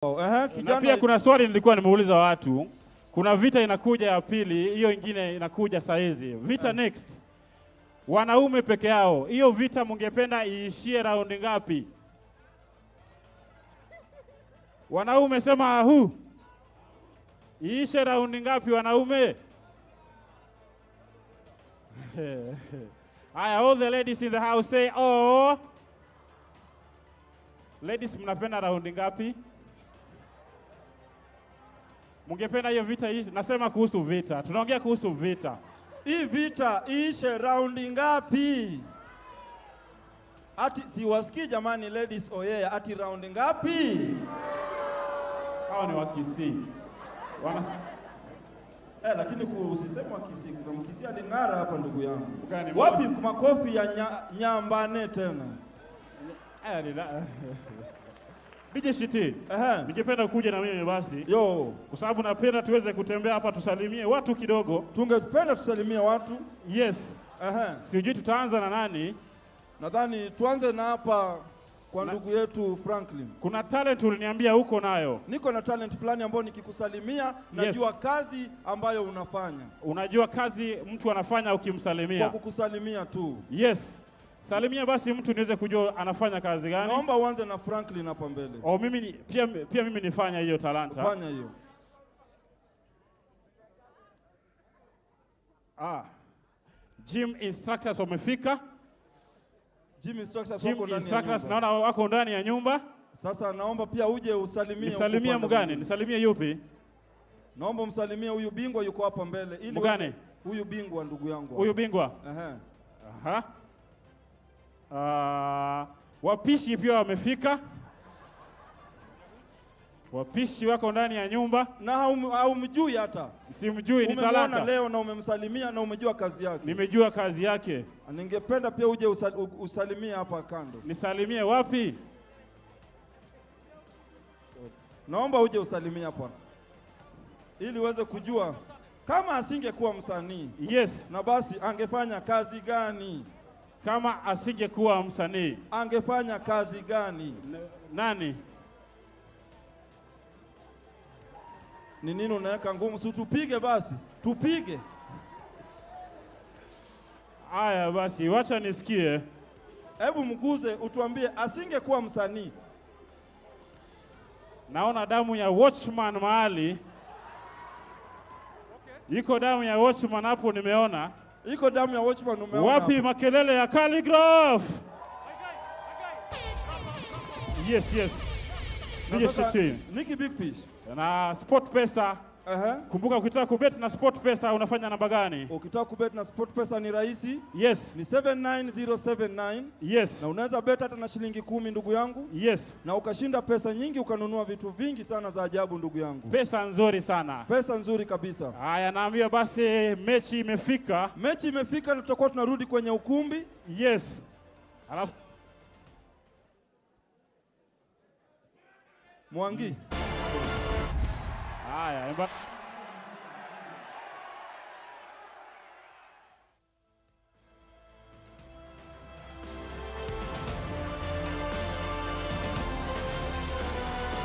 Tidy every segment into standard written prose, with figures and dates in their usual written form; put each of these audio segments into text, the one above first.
Na pia kuna swali nilikuwa nimeuliza watu. Kuna vita inakuja ya pili, hiyo ingine inakuja saa hizi. Vita next. Wanaume peke yao. Hiyo vita mungependa iishie raundi ngapi? Wanaume sema hu. Iishe raundi ngapi wanaume? All the ladies in the house say oh. Ladies, mnapenda raundi ngapi? Mungependa hiyo vita hii? Nasema kuhusu vita. Tunaongea kuhusu vita. Hii vita iishe raundi ngapi? Ati siwasikii jamani ladies yeah, ati raundi ngapi? Hao ni wakisi. Lakini usiseme wakisi, kuna mkisi aling'ara hapa ndugu yangu. Wapi makofi ya nyambane tena? DJ Shiti, ningependa kuja na mimi basi. Yo. Kwa sababu napenda tuweze kutembea hapa tusalimie watu kidogo. Tungependa tusalimie watu. Yes. Sijui tutaanza na nani? Nadhani tuanze na hapa kwa ndugu yetu Franklin. Kuna talent uliniambia huko nayo. Niko na talent fulani ambayo nikikusalimia najua kazi ambayo unafanya. Unajua kazi mtu anafanya ukimsalimia. Kwa kukusalimia tu. Yes. Salimia basi mtu niweze kujua anafanya kazi gani. Naomba uanze na Franklin hapa mbele. Mimi pia mimi nifanya hiyo talanta. Fanya hiyo. Gym instructors wamefika. Gym instructors wako ndani ya nyumba. Naona wako ndani ya nyumba. Sasa naomba pia uje usalimie. Nisalimie mgani? Nisalimie yupi? Naomba umsalimie huyu bingwa yuko hapa mbele ili mgani? Huyu bingwa ndugu yangu. Huyu bingwa? Wapishi pia wamefika. Wapishi wako ndani ya nyumba. Na haumjui hata. Simjui, ni talanta. Umeona leo na umemsalimia na umejua kazi yake. Nimejua kazi yake. Ningependa pia uje usalimie hapa kando. Nisalimie wapi? Naomba uje usalimie hapa. Ili uweze kujua kama asingekuwa msanii. Yes. Na basi angefanya kazi gani? Kama asingekuwa msanii angefanya kazi gani? Nani? Ni nini unaweka ngumu? Si tupige basi. Tupige. Aya basi, wacha nisikie. Hebu mguze utuambie asingekuwa msanii. Naona damu ya Watchman mahali. Iko damu ya Watchman hapo nimeona. Iko damu ya Watchman umeona. Wapi hapo makelele ya Calligraph? Yes. Niki Big Fish. Na Sport Pesa. Kumbuka ukitaka kubet na Sport Pesa unafanya namba gani? Ukitaka kubet na Sport Pesa ni rahisi. Yes. Ni 79079. Yes. Na unaweza bet hata na shilingi 10 ndugu yangu. Yes. Na ukashinda pesa nyingi ukanunua vitu vingi sana za ajabu ndugu yangu. Pesa nzuri sana. Pesa nzuri kabisa. Haya, naambia basi mechi imefika. Mechi imefika na tutakuwa tunarudi kwenye ukumbi. Yes. Alafu Mwangi. Haya,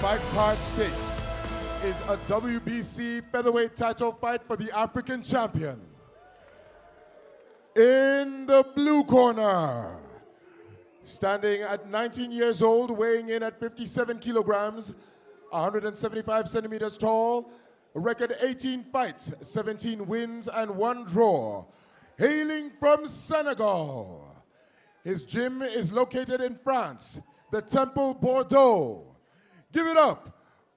Fight card 6 is a WBC featherweight title fight for the African champion. In the blue corner, standing at 19 years old, weighing in at 57 kilograms, 175 centimeters tall, a record 18 fights, 17 wins and 1 draw. Hailing from Senegal. His gym is located in France, the Temple Bordeaux. Give it up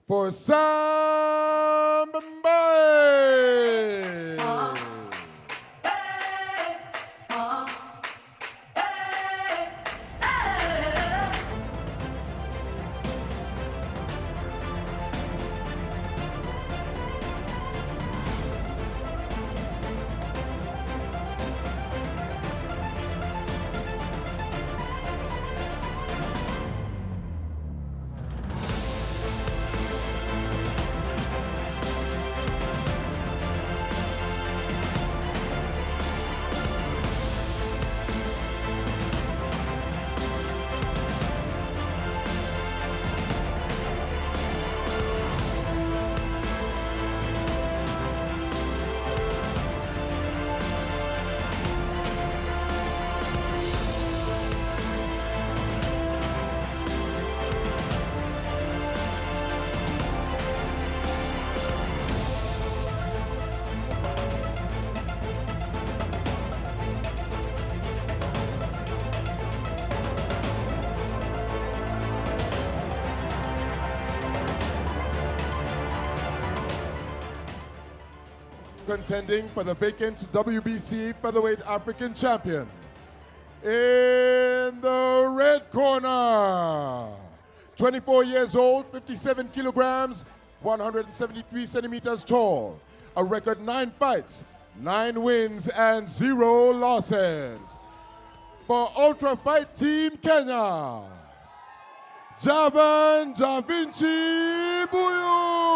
for Sam Mbaye. contending for the vacant WBC Featherweight African Champion. In the red corner, 24 years old, 57 kilograms, 173 centimeters tall. A record 9 fights, 9 wins and 0 losses. For Ultra Fight Team Kenya, Javan Javinci Buyu.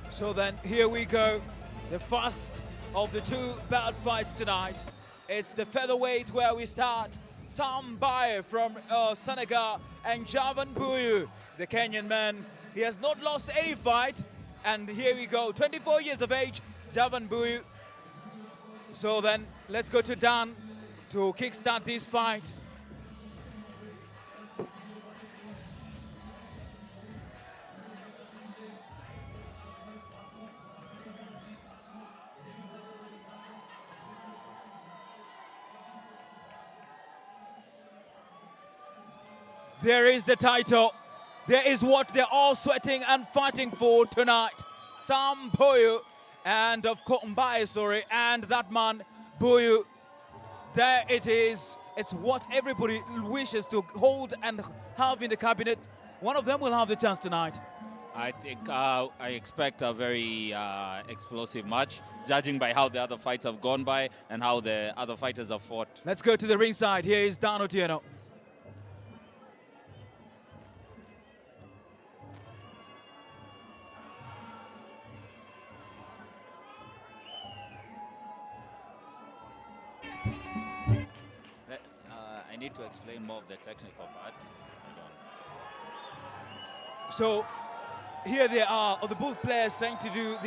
So then here we go, the first of the 2 bout fights tonight. It's the featherweight where we start. Sam Baye from Senegal and Javan Buyu, the Kenyan man. He has not lost any fight. And here we go, 24 years of age, Javan Buyu. So then let's go to Dan to kickstart this fight. There is the title. There is what they're all sweating and fighting for tonight. Sam Buyu and of course Mbaye, and that man Buyu. There it is. It's what everybody wishes to hold and have in the cabinet. One of them will have the chance tonight. I think I expect a very explosive match, judging by how the other fights have gone by and how the other fighters have fought. Let's go to the ringside. Here is Dan Otieno. I need to explain more of the technical part. So here they are, the both players trying to do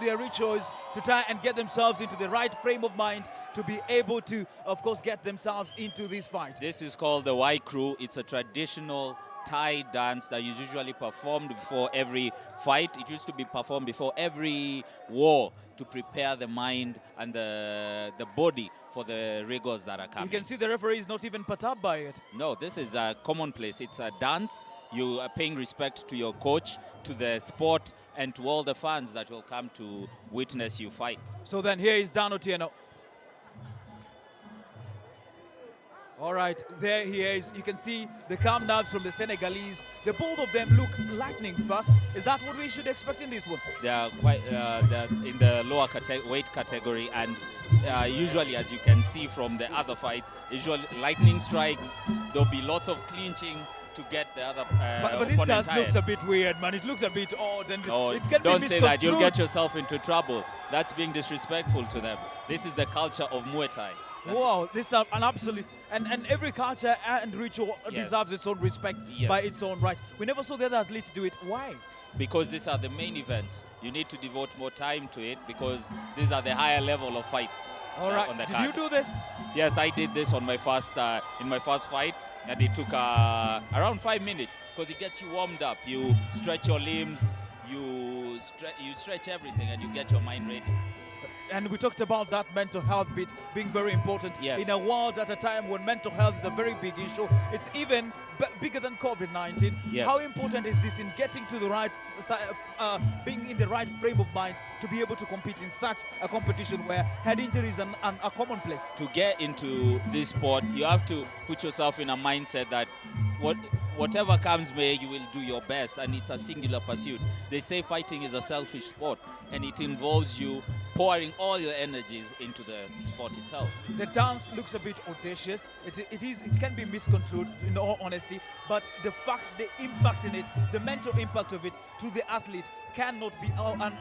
their rituals to try and get themselves into the right frame of mind to be able to, of course, get themselves into this fight. This is called the Y Crew. It's a traditional Thai dance that is usually performed before every fight. It used to be performed before every war to prepare the mind and the body for the rigors that are coming. You can see the referee is not even perturbed by it. No, this is a commonplace. It's a dance. You are paying respect to your coach, to the sport, and to all the fans that will come to witness you fight. So then here is Dan Otieno. All right, there he is. You can see the calm nerves from the Senegalese. The both of them look lightning fast. Is that what we should expect in this one? They are quite they're in the lower weight category, and usually, as you can see from the other fights, usually lightning strikes. There'll be lots of clinching to get the other but this dance looks a bit weird, man. It looks a bit odd, and no, it can don't be say that. You'll get yourself into trouble. That's being disrespectful to them. This is the culture of Muay Thai. Wow, this is an absolute, and every culture and ritual Yes. deserves its own respect Yes. by its own right. We never saw the other athletes do it. Why? Because these are the main events. You need to devote more time to it because these are the higher level of fights. All right, On the did card. you do this? Yes, I did this on my first in my first fight, and it took around 5 minutes because it gets you warmed up. You stretch your limbs, you stretch everything, and you get your mind ready. And we talked about that mental health bit being very important. Yes. In a world at a time when mental health is a very big issue, it's even bigger than COVID-19. Yes. How important is this in getting to the right, being in the right frame of mind to be able to compete in such a competition where head injuries are commonplace? To get into this sport, you have to put yourself in a mindset that whatever comes may, you will do your best, and it's a singular pursuit. They say fighting is a selfish sport, and it involves you pouring all your energies into the sport itself. The dance looks a bit audacious. It can be misconstrued, in all honesty, but the impact in it, the mental impact of it to the athlete cannot be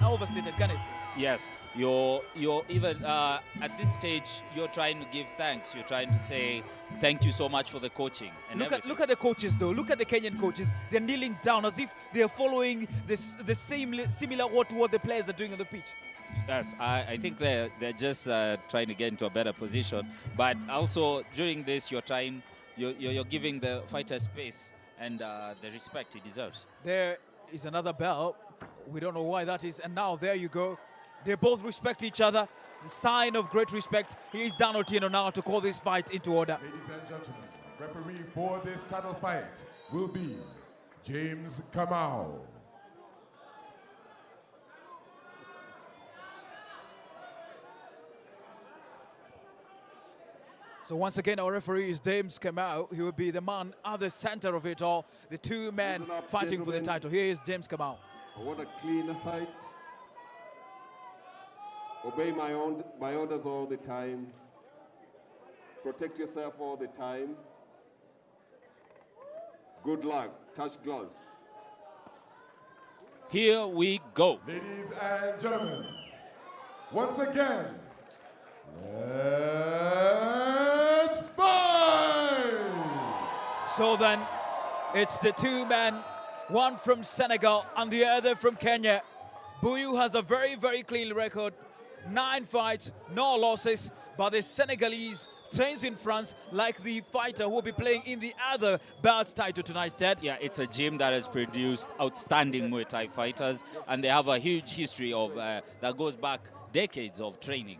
overstated, can it? Yes, you're even at this stage, you're trying to give thanks. You're trying to say thank you so much for the coaching. And Look at the coaches though. Look at the Kenyan coaches. They're kneeling down as if they're following the similar what the players are doing on the pitch. Yes, I think they're just trying to get into a better position. But also during this, you're giving the fighter space and the respect he deserves. There is another bell. We don't know why that is. And now there you go. They both respect each other. The sign of great respect. Here's Dan Otieno now to call this fight into order. Ladies and gentlemen, referee for this title fight will be James Kamau. So once again, our referee is James Kamau. He will be the man at the center of it all. The two men Listen up, fighting for the gentlemen. title. Here is James Kamau. I want a clean fight. Obey my orders all the time. Protect yourself all the time. Good luck. Touch gloves. Here we go. Ladies and gentlemen, once again, let's fight! So then, it's the two men, one from Senegal and the other from Kenya. Buyu has a very, very clean record. 9 fights, no losses, but the Senegalese trains in France like the fighter who will be playing in the other belt title tonight, Ted. Yeah, it's a gym that has produced outstanding Muay Thai fighters, and they have a huge history of that goes back decades of training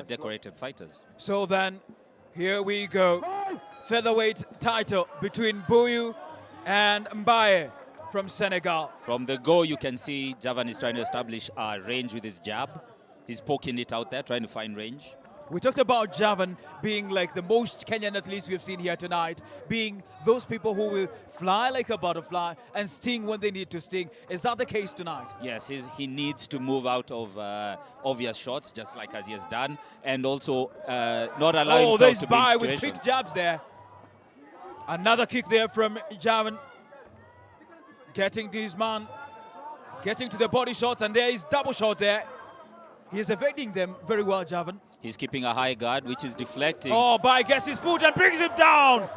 decorated fighters. So then, here we go. Featherweight title between Buyu and Mbaye from Senegal. From the go, you can see Javan is trying to establish a range with his jab. He's poking it out there, trying to find range. We talked about Javan being like the most Kenyan athletes we've seen here tonight, being those people who will fly like a butterfly and sting when they need to sting. Is that the case tonight? Yes, he needs to move out of obvious shots, just like as he has done, and also not allow himself there's to be in Bai with situations. quick jabs there. Another kick there from Javan. Getting this man, getting to the body shots, and there is double shot there. He is evading them very well, Javan. He's keeping a high guard, which is deflecting. Oh, Bai gets his foot and brings him down.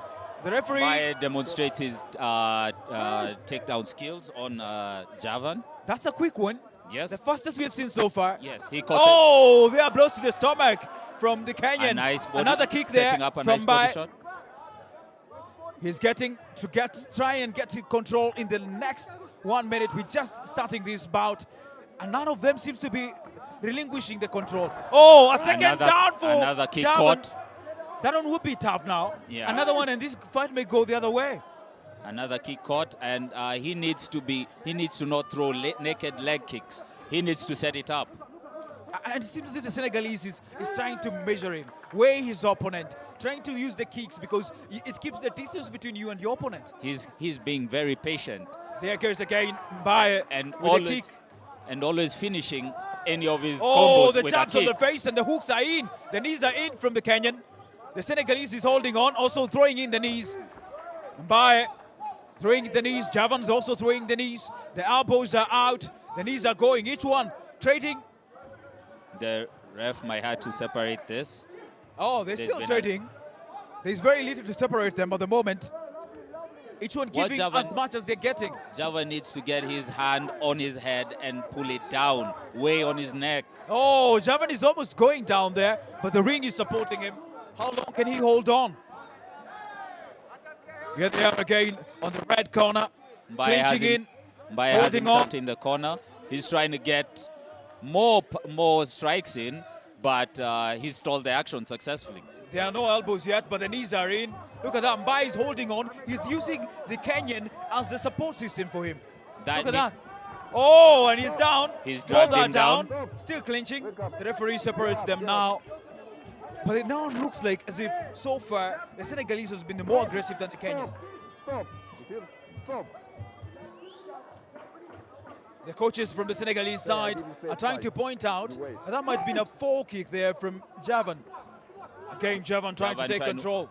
The referee. Bai demonstrates his takedown skills on Javan. That's a quick one. Yes. The fastest we've seen so far. Yes, he caught Oh, there are blows to the stomach from the Kenyan. a nice body, Another kick there setting up a from nice body Bai. shot. He's getting to try and get control in the next 1 minute. We're just starting this bout, and none of them seems to be relinquishing the control. Oh, a second down for another kick Javan. caught. That one would be tough now. Yeah. Another one, and this fight may go the other way. Another kick caught, and he needs to not throw naked leg kicks. He needs to set it up. And it seems as if the Senegalese is trying to measure him, weigh his opponent, trying to use the kicks because it keeps the distance between you and your opponent. He's being very patient. There goes again Mbaye and with a kick. always finishing any of his Oh, combos the with jabs a on kick. the face and the hooks are in. The knees are in from the Kenyan. The Senegalese is holding on, also throwing in the knees. Mbaye throwing the knees. Javan's also throwing the knees. The elbows are out. The knees are going. Each one trading. The ref might have to separate this. Oh, they're still trading. There's very little to separate them at the moment. Each one giving as much as they're getting. Javan needs to get his hand on his head and pull it down, way on his neck. Oh, Javan is almost going down there, but the ring is supporting him. How long can he hold on? Here they are again on the red corner, clinching in, holding on. In the corner. He's trying to get more strikes in, but he's stalled the action successfully. There are no elbows yet, but the knees are in. Look at that. Mbai is holding on. He's using the Kenyan as the support system for him. Look at that. Oh, and he's down. He's dragged him down. Still clinching. The referee separates them now. But it now looks like as if so far the Senegalese has been more aggressive than the Kenyan. Stop. The coaches from the Senegalese side are trying to point out that might have been a fall kick there from Javan. Again, Javan trying to take control.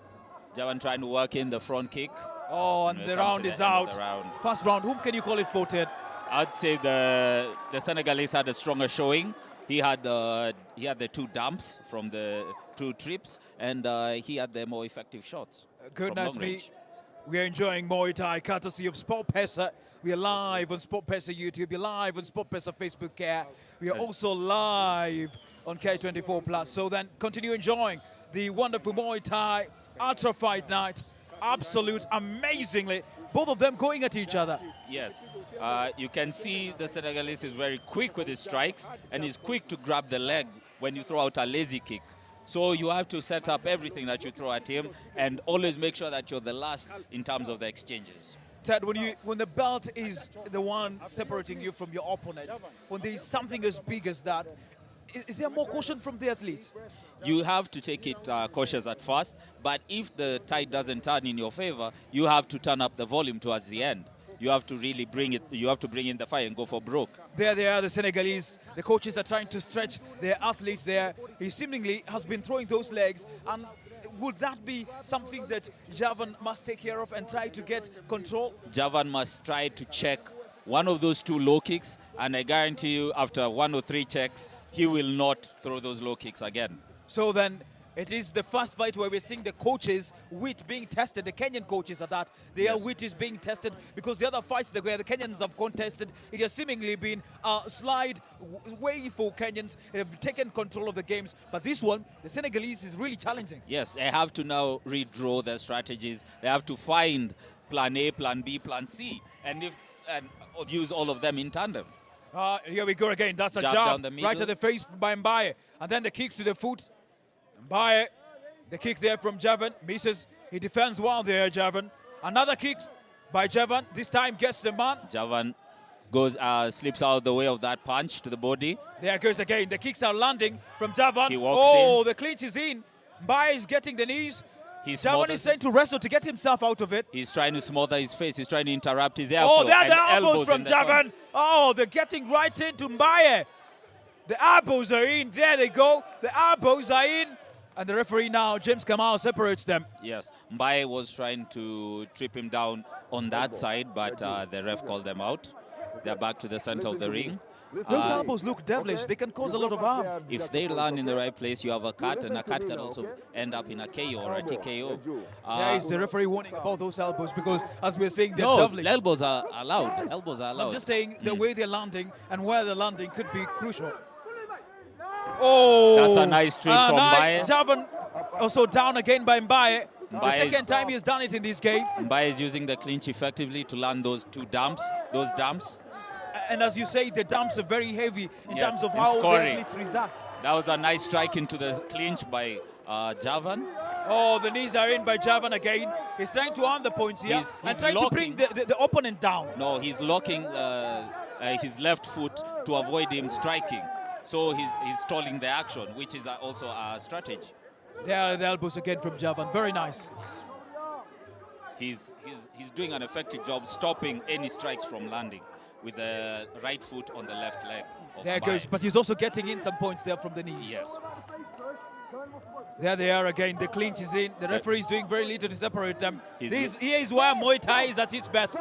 Javan trying to work in the front kick. Oh, and the round is out. First round. Whom can you call it for, Ted? I'd say the Senegalese had a stronger showing. He had the two dumps from the 2 trips, and he had the more effective shots. Goodness me. We are enjoying Muay Thai courtesy of Sport Pesa. We are live on Sport Pesa YouTube. We're live on Sport Pesa Facebook Care. We are also live on K24 Plus. So then continue enjoying the wonderful Muay Thai Ultra Fight Night. Absolute, amazingly. Both of them going at each other. Yes. You can see the Senegalese is very quick with his strikes, and he's quick to grab the leg when you throw out a lazy kick. So you have to set up everything that you throw at him and always make sure that you're the last in terms of the exchanges. Ted, when the belt is the one separating you from your opponent, when there is something as big as that, is there more caution from the athletes? You have to take it cautious at first, but if the tide doesn't turn in your favor, you have to turn up the volume towards the end. You have to really bring in the fight and go for broke. There they are, the Senegalese. The coaches are trying to stretch their athlete there. He seemingly has been throwing those legs. And would that be something that Javan must take care of and try to get control? Javan must try to check one of those 2 low kicks, and I guarantee you after 1 or 3 checks, he will not throw those low kicks again. So then, it is the first fight where we're seeing the coaches' wit being tested. The Kenyan coaches are that. Their wit is being tested because the other fights where the Kenyans have contested, it has seemingly been a slide way for Kenyans. They have taken control of the games. But this one, the Senegalese is really challenging. Yes, they have to now redraw their strategies. They have to find plan A, plan B, plan C, and use all of them in tandem. Here we go again. That's a jab right to the face by Mbaye. And then the kick to the foot. Mbaye, the kick there from Javan, misses. He defends well there, Javan. Another kick by Javan. This time gets the man. Javan goes, slips out of the way of that punch to the body. There goes again. The kicks are landing from Javan. He walks in. The clinch is in. Mbaye is getting the knees. Javan is trying to wrestle to get himself out of it. He's trying to smother his face. He's trying to interrupt his airflow. Oh, there are the elbows from Javan. Oh, they're getting right into Mbaye. The elbows are in. There they go. The elbows are in. And the referee now, James Kamal, separates them. Yes, Mbaye was trying to trip him down on that side, but the ref called them out. They're back to the center of the ring. Those elbows look devilish. They can cause a lot of harm. If they land in the right place, you have a cut, and a cut can also end up in a KO or a TKO. There is the referee warning about those elbows because, as we're saying, they're devilish. Elbows are allowed. Elbows are allowed. I'm just saying the way they're landing and where they're landing could be crucial. Oh, that's a nice trick from Mbaye. Javan also down again by Mbaye. The second time he's done it in this game. Mbaye is using the clinch effectively to land those 2 dumps, And as you say, the dumps are very heavy in terms of how the athletes react. That was a nice strike into the clinch by Javan. Oh, the knees are in by Javan again. He's trying to earn the points here and trying to bring the opponent down. No, he's locking his left foot to avoid him striking. So he's stalling the action, which is also a strategy. There are the elbows again from Javan. Very nice. He's doing an effective job stopping any strikes from landing with the right foot on the left leg. There goes, but he's also getting in some points there from the knees. Yes. There they are again. The clinch is in. The referee is doing very little to separate them. Here is where Muay Thai is at its best.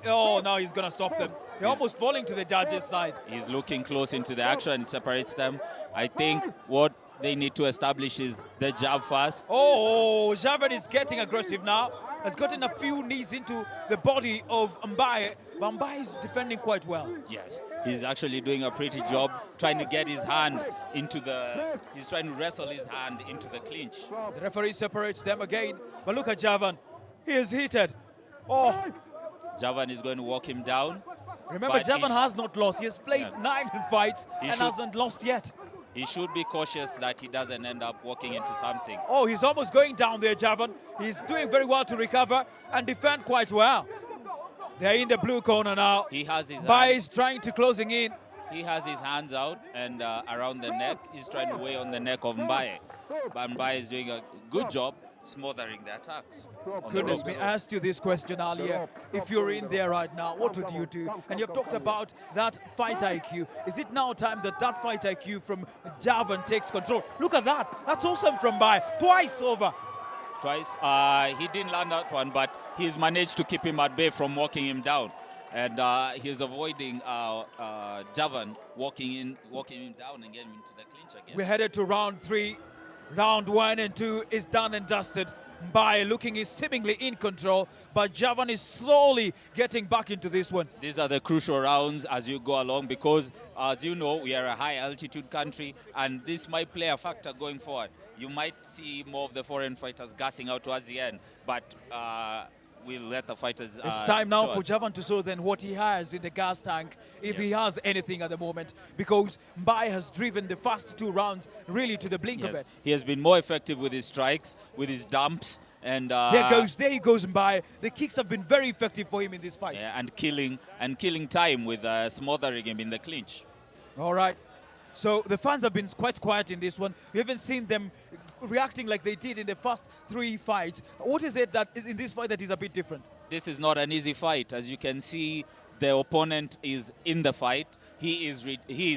Oh, now he's going to stop them. They're almost falling to the judge's side. He's looking close into the action and separates them. I think what they need to establish is the jab first. Oh, Javan is getting aggressive now. Has gotten a few knees into the body of Mbaye, but Mbaye is defending quite well. Yes, he's actually doing a pretty job trying to get his hand into the, he's trying to wrestle his hand into the clinch. The referee separates them again, but look at Javan. He is heated. Oh, Javan is going to walk him down. remember, but Javan has not lost. He has played Yeah. 9 fights He and should- hasn't lost yet. He should be cautious that he doesn't end up walking into something. Oh, he's almost going down there, Javan. He's doing very well to recover and defend quite well. They're in the blue corner now. He has his Mbaye hands, is trying to closing in. he has his hands out and around the neck. He's trying to weigh on the neck of Mbaye. But Mbaye is doing a good job smothering the attacks. on the Goodness me, ropes. I asked you this question earlier. If you're in there right now, what would you do? And you've talked about that fight IQ. Is it now time that that fight IQ from Javan takes control? Look at that. That's awesome from Mbaye. Twice over. Twice. He didn't land that one, but he's managed to keep him at bay from walking him down. And he's avoiding Javan walking him down and getting into the clinch again. We're headed to round 3. Round 1 and 2 is done and dusted. Mbaye looking is seemingly in control, but Javan is slowly getting back into this one. These are the crucial rounds as you go along because, as you know, we are a high-altitude country, and this might play a factor going forward. You might see more of the foreign fighters gassing out towards the end, but we'll let the fighters It's time now show for us. Javan to show then what he has in the gas tank, if he has anything at the moment, because Mbaye has driven the first 2 rounds really to the blink of Yes. it. He has been more effective with his strikes, with his dumps, and There he goes Mbaye. The kicks have been very effective for him in this fight. yeah, and killing time with smothering him in the clinch. All right. So the fans have been quite quiet in this one. We haven't seen them reacting like they did in the first 3 fights. What is it that is in this fight that is a bit different? This is not an easy fight. As you can see, the opponent is in the fight. He is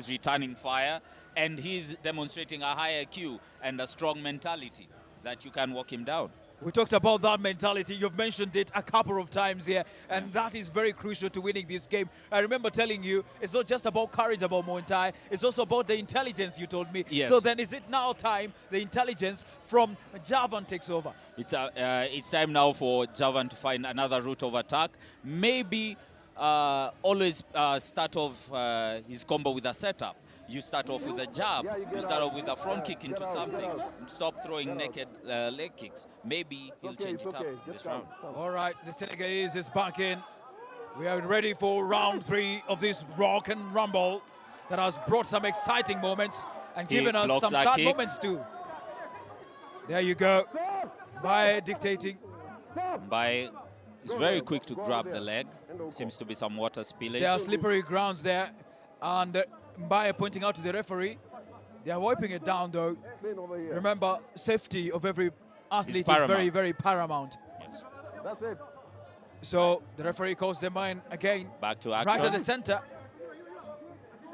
returning fire, and he's demonstrating a high IQ and a strong mentality that you can walk him down. We talked about that mentality. You've mentioned it a couple of times here, and that is very crucial to winning this game. I remember telling you, it's not just about courage about Muay Thai, it's also about the intelligence, you told me. Yes. So then is it now time the intelligence from Javan takes over? It's time now for Javan to find another route of attack. Maybe always start off his combo with a setup. You start off with a jab, you start off with a front kick into something, stop throwing naked leg kicks. Maybe he'll change it up this round. All right, the Senegalese is back in. We are ready for round 3 of this rock and rumble that has brought some exciting moments and He given us blocks some that sad kick. moments too. There you go. Mbaye dictating. Mbaye is very quick to grab the leg. Seems to be some water spillage. There are slippery grounds there, and Mbaye pointing out to the referee. They are wiping it down though. Remember, safety of every athlete is paramount. very, very paramount. Yes. That's it. So the referee calls them in again. Back to Right at the action. center.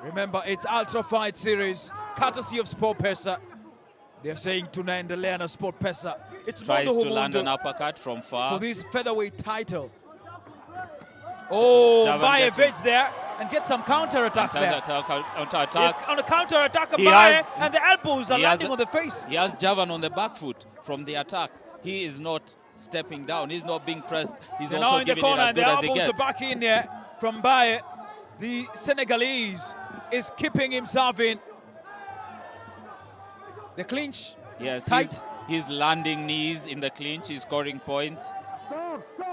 Remember, it's Ultra Fight Series, courtesy of Sport Pesa. They're saying tunaendelea na Sport Pesa. It's Tries Mondo to land an Humundo uppercut from for far. this featherweight title. Oh, Javan Mbaye gets him. evades there and gets some counter attack there. Counter He's attack. on a counter attack, He Mbaye, has- and the elbows are he has- landing on the face. He has Javan on the back foot from the attack. He is not stepping down. He's not being pressed. He's They're now also in the giving it corner as and the good as he elbows are gets. back in there from Mbaye. The Senegalese is keeping himself in. The clinch, Yes, tight. he's landing knees in the clinch. He's scoring points.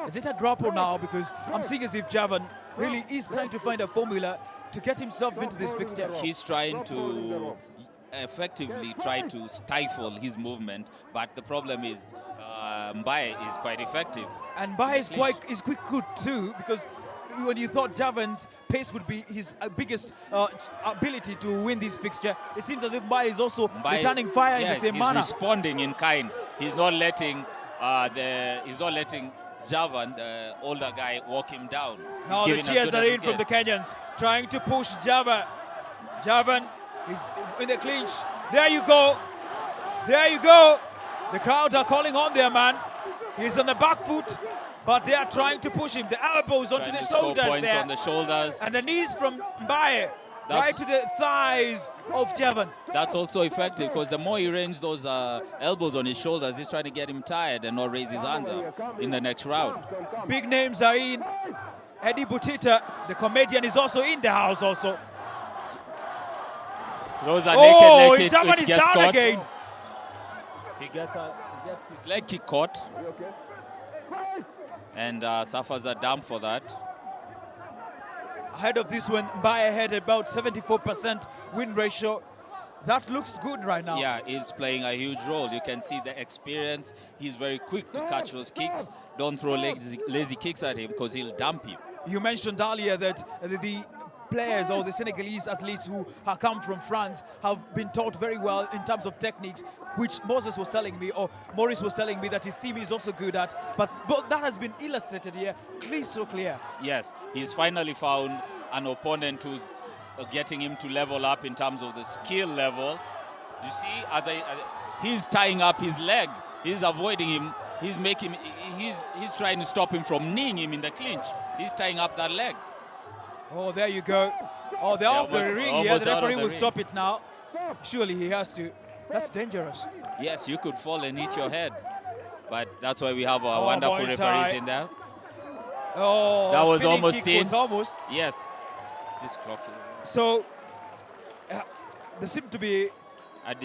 Is it a grapple now? Because I'm seeing as if Javan really is trying to find a formula to get himself into this fixture. He's trying to effectively try to stifle his movement, but the problem is Mbaye is quite effective. And Mbaye is Clinch. quick good too, because when you thought Javan's pace would be his biggest ability to win this fixture, it seems as if Mbaye is also Mbaye returning fire in the same he's manner. responding in kind. He's not letting Javan, the older guy, walk him down. He's Now the giving as cheers good are as he in from the gets. Kenyans, trying to push Javan. Javan is in the clinch. There you go. There you go. The crowd are calling on their man. He's on the back foot, but they are trying to push him. The elbows onto Trying the to score shoulders points there. on the shoulders. And the knees from Mbaye. right to the thighs of Javan. That's also effective because the more he ranges those elbows on his shoulders, he's trying to get him tired and not raise his hands up in the next round. Big names are in. Eddie Butita, the comedian, is also in the house also. Throws a naked leg kick, Javan which is gets down caught. again. He gets his leg kick caught and suffers a dump for that. Ahead of this one, Mbaye had about 74% win ratio. That looks good right now. Yeah, he's playing a huge role. You can see the experience. He's very quick to catch those kicks. Don't throw lazy kicks at him because he'll dump you. You mentioned earlier that the players or the Senegalese athletes who have come from France have been taught very well in terms of techniques, which Moses was telling me, or Maurice was telling me that his team is also good at. But that has been illustrated here, crystal clear. Yes, he's finally found an opponent who's getting him to level up in terms of the skill level. You see, he's tying up his leg. He's avoiding him. He's trying to stop him from kneeing him in the clinch. He's tying up that leg. Oh, there you go. Oh, they're off the ring here. The referee will stop it now. Surely he has to. That's dangerous. Yes, you could fall and hit your head. But that's why we have our wonderful referees in there. Oh, that was almost in. Was almost. Yes. This clock. So, there seemed to be a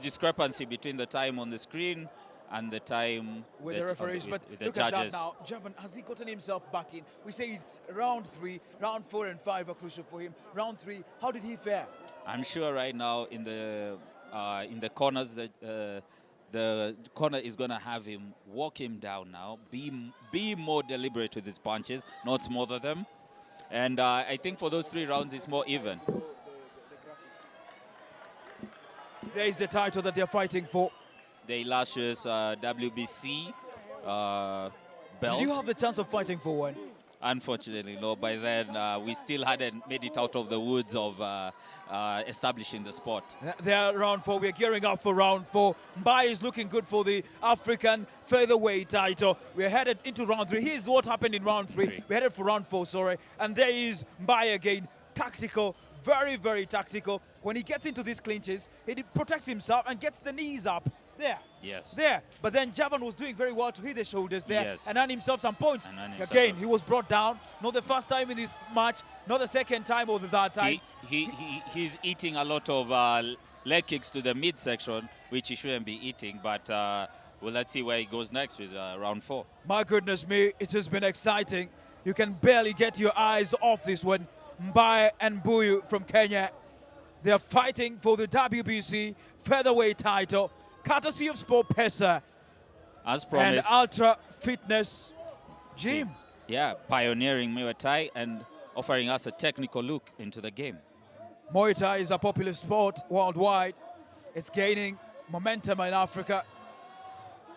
discrepancy between the time on the screen and the time with the referees, but with the look judges. at that now. Javan, has he gotten himself back in? We say round 3, round 4 and 5 are crucial for him. Round 3, how did he fare? I'm sure right now in the corners that the corner is going to have him walk him down now. Be more deliberate with his punches, not smother them. And I think for those 3 rounds, it's more even. There is the title that they're fighting for. The illustrious WBC belt. Did you have the chance of fighting for one? Unfortunately, no. By then, we still hadn't made it out of the woods of establishing the sport. They're round 4. We're gearing up for round 4. Mbaye is looking good for the African featherweight title. We're headed into round 3. Here's what happened in round 3. We're headed for round 4, sorry. And there is Mbaye again. Tactical, very, very tactical. When he gets into these clinches, he protects himself and gets the knees up. There. Yes. There. But then Javan was doing very well to hit the shoulders there. Yes. And earn himself some points. Again, he was brought down. Not the first time in this match. Not the second time or the third time. He's eating a lot of leg kicks to the midsection, which he shouldn't be eating. But well, let's see where he goes next with round 4. My goodness me, it has been exciting. You can barely get your eyes off this one. Mbaye and Buyu from Kenya. They are fighting for the WBC featherweight title, courtesy of Sport Pesa. As promised. And Ultra Fitness Gym. Yeah, pioneering Muay Thai and offering us a technical look into the game. Muay Thai is a popular sport worldwide. It's gaining momentum in Africa.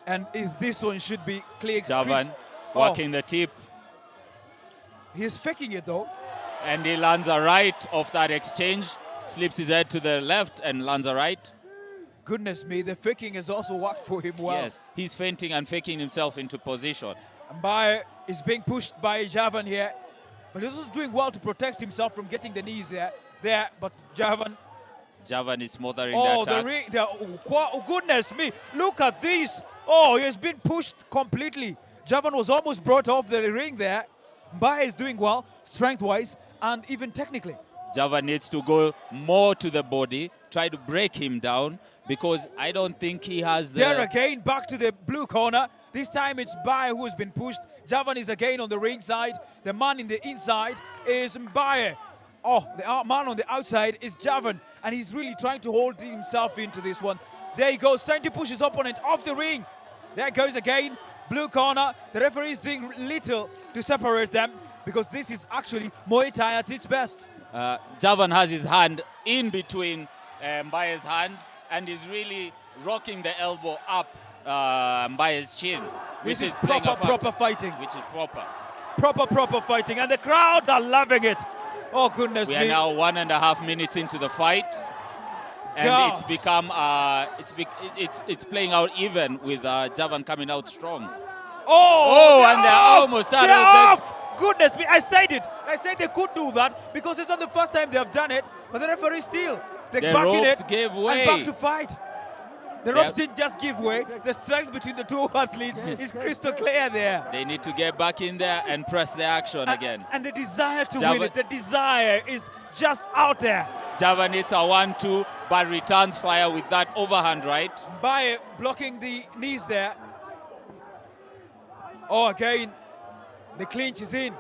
And this one should be clear. Javan working the tip. He's faking it though. And he lands a right off that exchange, slips his head to the left and lands a right. Goodness me, the faking has also worked for him well. Yes, he's feinting and faking himself into position. Mbaye is being pushed by Javan here, but he's also doing well to protect himself from getting the knees there. But Javan is smothering the attacks. The ring, oh, goodness me, look at this. Oh, he has been pushed completely. Javan was almost brought off the ring there. Mbaye is doing well, strength-wise, and even technically. Javan needs to go more to the body, try to break him down, because I don't think he has the... There again, back to the blue corner. This time it's Mbaye who has been pushed. Javan is again on the ring side. The man in the inside is Mbaye. Oh, the man on the outside is Javan, and he's really trying to hold himself into this one. There he goes, trying to push his opponent off the ring. There goes again, blue corner. The referee is doing little to separate them, because this is actually Muay Thai at its best. Javan has his hand in between Mbaye's hands and is really rocking the elbow up Mbaye's chin. Which is proper fighting. Which is proper. Proper fighting, and the crowd are loving it. Oh, goodness me. We are now 1.5 minutes into the fight. And it's become, it's playing out even with Javan coming out strong. Oh, and they're almost out of Goodness me, I said it. I said they could do that because it's not the first time they have done it, but the referee still. They're The back in ropes it gave way. and back to fight. The ropes didn't just give way. The strength between the two athletes is crystal clear there. They need to get back in there and press the action again. And the desire to win it, the desire is just out there. Javan hits a 1-2, but returns fire with that overhand right. Mbaye blocking the knees there. Oh, again, the clinch is in.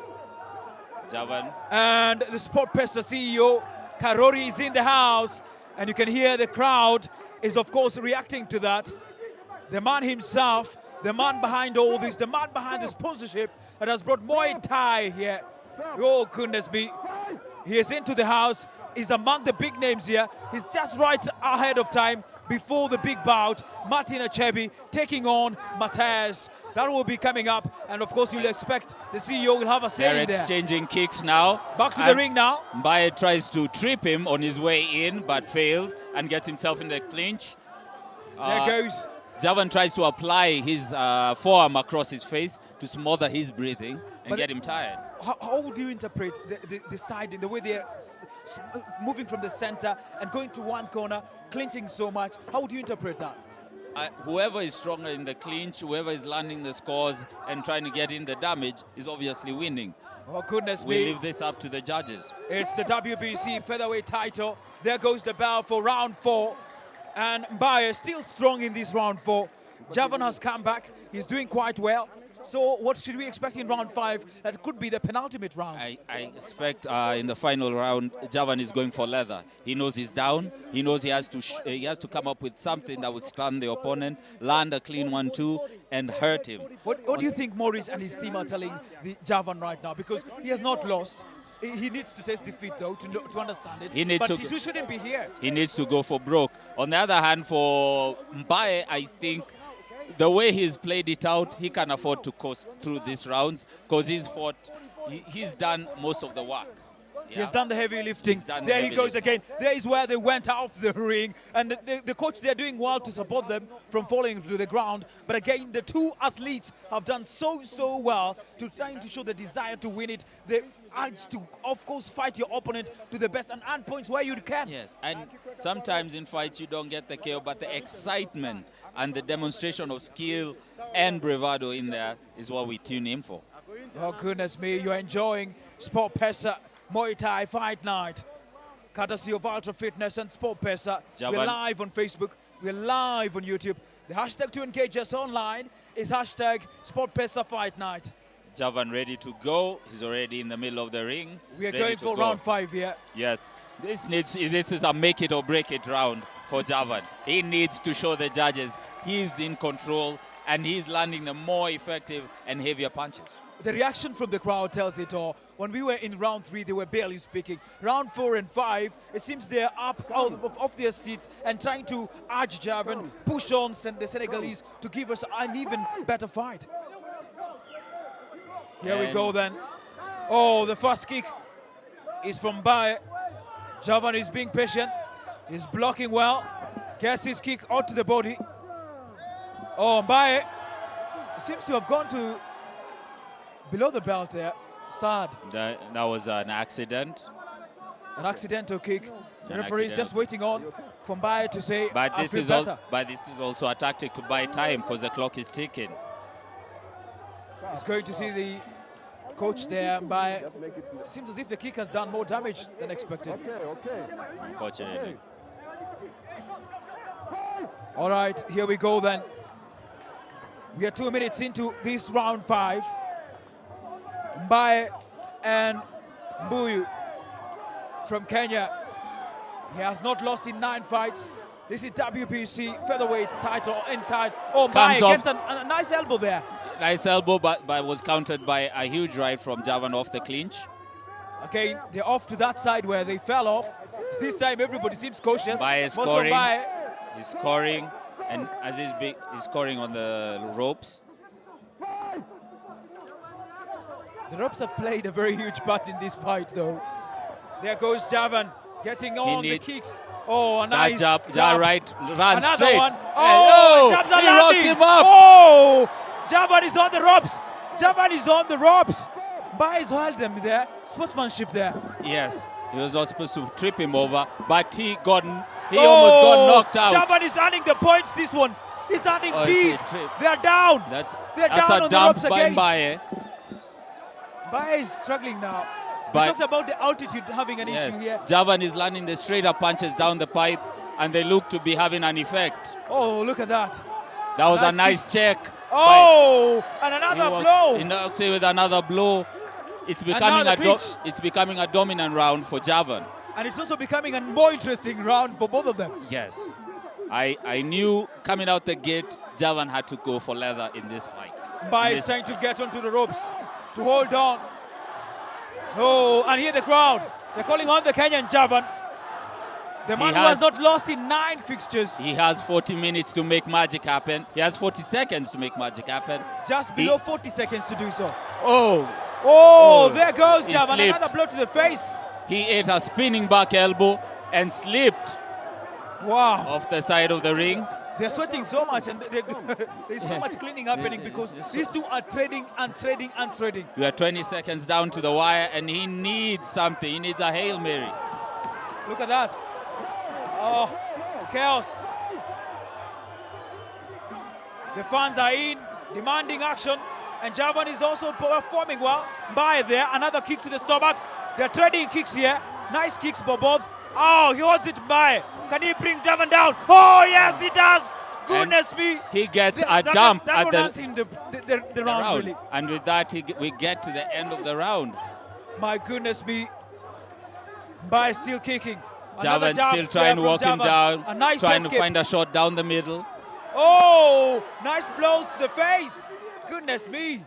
Javan. And the Sport Pesa CEO, Karori, is in the house. And you can hear the crowd is, of course, reacting to that. The man himself, the man behind all this, the man behind the sponsorship that has brought Muay Thai here. Oh, goodness me. He is into the house. He's among the big names here. He's just right ahead of time before the big bout. Martin Achebi taking on Matias. That will be coming up. And, of course, you'll expect the CEO will have a say They're in there. exchanging kicks now. Back to the ring now. Mbaye tries to trip him on his way in, but fails and gets himself in the clinch. There goes. Javan tries to apply his forearm across his face to smother his breathing and get him tired. How would you interpret the side in the way they're moving from the center and going to one corner, clinching so much? How would you interpret that? Whoever is stronger in the clinch, whoever is landing the scores and trying to get in the damage is obviously winning. Oh, goodness We me. leave this up to the judges. It's the WBC Featherweight title. There goes the bell for round 4. And Mbaye still strong in this round 4. Javan has come back. He's doing quite well. So what should we expect in round 5? That could be the penultimate round. I expect in the final round, Javan is going for leather. He knows he's down. He knows he has to come up with something that would stun the opponent, land a clean 1-2, and hurt him. What do you think Maurice and his team are telling the Javan right now? Because he has not lost. He needs to taste defeat, though, to understand it. He shouldn't be here. He needs to go for broke. On the other hand, for Mbaye, I think the way he's played it out, he can afford to coast through these rounds because he's done most of the work. He has done the heavy lifting. There he goes again. There is where they went off the ring. And the coach, they're doing well to support them from falling to the ground. But again, the two athletes have done so well to trying to show the desire to win it. The urge to, of course, fight your opponent to the best and earn points where you can. Yes, and sometimes in fights you don't get the KO, but the excitement and the demonstration of skill and bravado in there is what we tune in for. Oh, goodness me. You're enjoying Sport Pesa Muay Thai Fight Night, courtesy of Ultra Fitness and Sport Pesa. We're live on Facebook. We're live on YouTube. The hashtag to engage us online is hashtag Sport Pesa Fight Night. Javan ready to go. He's already in the middle of the ring. We are going for round 5 here. Yes. This is a make it or break it round for Javan. He needs to show the judges he's in control and he's landing the more effective and heavier punches. The reaction from the crowd tells it all. When we were in round 3, they were barely speaking. Round 4 and 5, it seems they're up off their seats and trying to urge Javan, push on the Senegalese to give us an even better fight. Here we go then. Oh, the first kick is from Mbaye. Javan is being patient. He's blocking well. Gets his kick out to the body. Oh, Mbaye seems to have gone to below the belt there. Sad. That was an accident. An accidental kick. The referee is just waiting on for Mbaye to say, but this is better. But this is also a tactic to buy time because the clock is ticking. He's going to see the coach there. Mbaye seems as if the kick has done more damage than expected. Unfortunately. All right, here we go then. We are 2 minutes into this round 5. Mbaye and Mbuyu from Kenya. He has not lost in 9 fights. This is WBC Featherweight title in time. Oh, Mbaye gets a nice elbow there. Nice elbow, but was countered by a huge right from Javan off the clinch. Okay, they're off to that side where they fell off. This time everybody seems cautious. Mbaye is scoring. He's scoring, and as he's scoring on the ropes. The ropes have played a very huge part in this fight, though. There goes Javan getting on the kicks. Oh, a nice jab right, run another straight. one. Oh, he landing. rocks him up. Oh, Javan is on the ropes. Javan is on the ropes. Mbaye's held them there. Sportsmanship there. Yes, he was not supposed to trip him over, but he almost got knocked out. Javan is earning the points. This one, he's earning big. It's a trip. They are down. That's down on a the dump ropes by again. Mbaye. Mbaye is struggling now. We But- talked about the altitude having an issue here. Javan is landing the straight up punches down the pipe, and they look to be having an effect. Oh, look at that. That was a Nice nice check. Oh, and He another walks- blow. He knocks it with another blow. It's Another clinch. it's becoming a dominant round for Javan. And it's also becoming a more interesting round for both of them. Yes. I knew coming out the gate, Javan had to go for leather in this fight. Mbaye is trying to get onto the ropes to hold on. Oh, and here the crowd. They're calling on the Kenyan Javan. The man who has not lost in 9 fixtures. He has 40 minutes to make magic happen. He has 40 seconds to make magic happen. Just below 40 seconds to do so. Oh, Oh, there goes he Javan. slipped. Another blow to the face. He ate a spinning back elbow and slipped Wow. off the side of the ring. They're sweating so much, and there's so much cleaning happening because these two are trading and trading and trading. We are 20 seconds down to the wire, and he needs something. He needs a Hail Mary. Look at that. Oh, chaos. The fans are in, demanding action, and Javan is also performing well. Mbaye there, another kick to the stomach. They're trading kicks here. Nice kicks for both. Oh, he holds it, Mbaye. Can he bring Javan down? Oh, yes, he does. Goodness me. He gets a dump that at one the ends in the round, really. And with that, we get to the end of the round. My goodness me. Mbaye still kicking. Another Javan jab still trying to there walk from him Javan. down, A nice trying escape. to find a shot down the middle. Oh, nice blows to the face. Goodness me.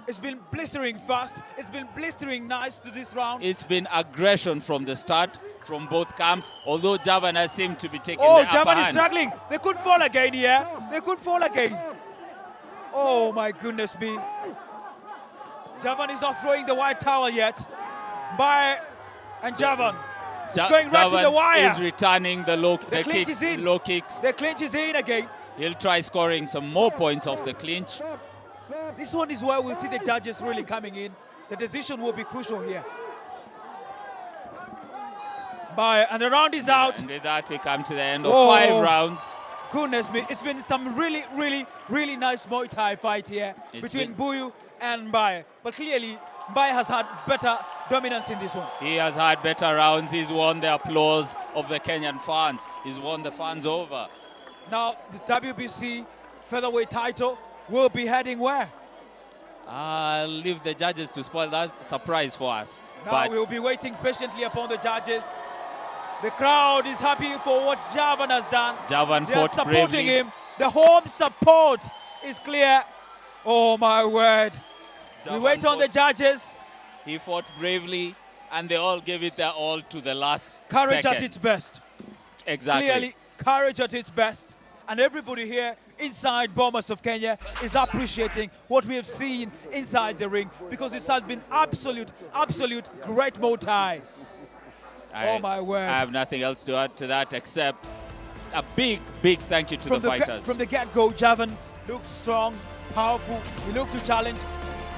It's been blistering fast. It's been blistering nice to this round. It's been aggression from the start from both camps, although Javan has seemed to be taking Oh, the upper Javan is hand. struggling. They could fall again here. They could fall again. Oh, my goodness me. Javan is not throwing the white towel yet. Mbaye and Javan. It's going right to the Javan wire. is returning the low The clinch is in. low kicks. The clinch is in again. He'll try scoring some more points off the clinch. This one is where we'll see the judges really coming in. The decision will be crucial here. And the round is out. And with that, we come to the end of Oh. 5 rounds. Goodness me, it's been some really, really, really nice Muay Thai fight here between Buyu and Mbaye. But clearly, Mbaye has had better dominance in this one. He has had better rounds. He's won the applause of the Kenyan fans. He's won the fans over. Now, the WBC featherweight title will be heading where? I'll leave the judges to spoil that surprise for us. Now But we'll be waiting patiently upon the judges. The crowd is happy for what Javan has done. Javan They're fought supporting bravely. him. The home support is clear. Oh my word. We Javan wait on the judges. He fought bravely, and they all gave it their all to the last Courage second. at its best. Exactly. Clearly, courage at its best. And everybody here inside Bomas of Kenya is appreciating what we have seen inside the ring because it has been absolute great Muay Thai. Oh my word. I have nothing else to add to that except a big thank you to the fighters. From the get-go, Javan looked strong, powerful. He looked to challenge.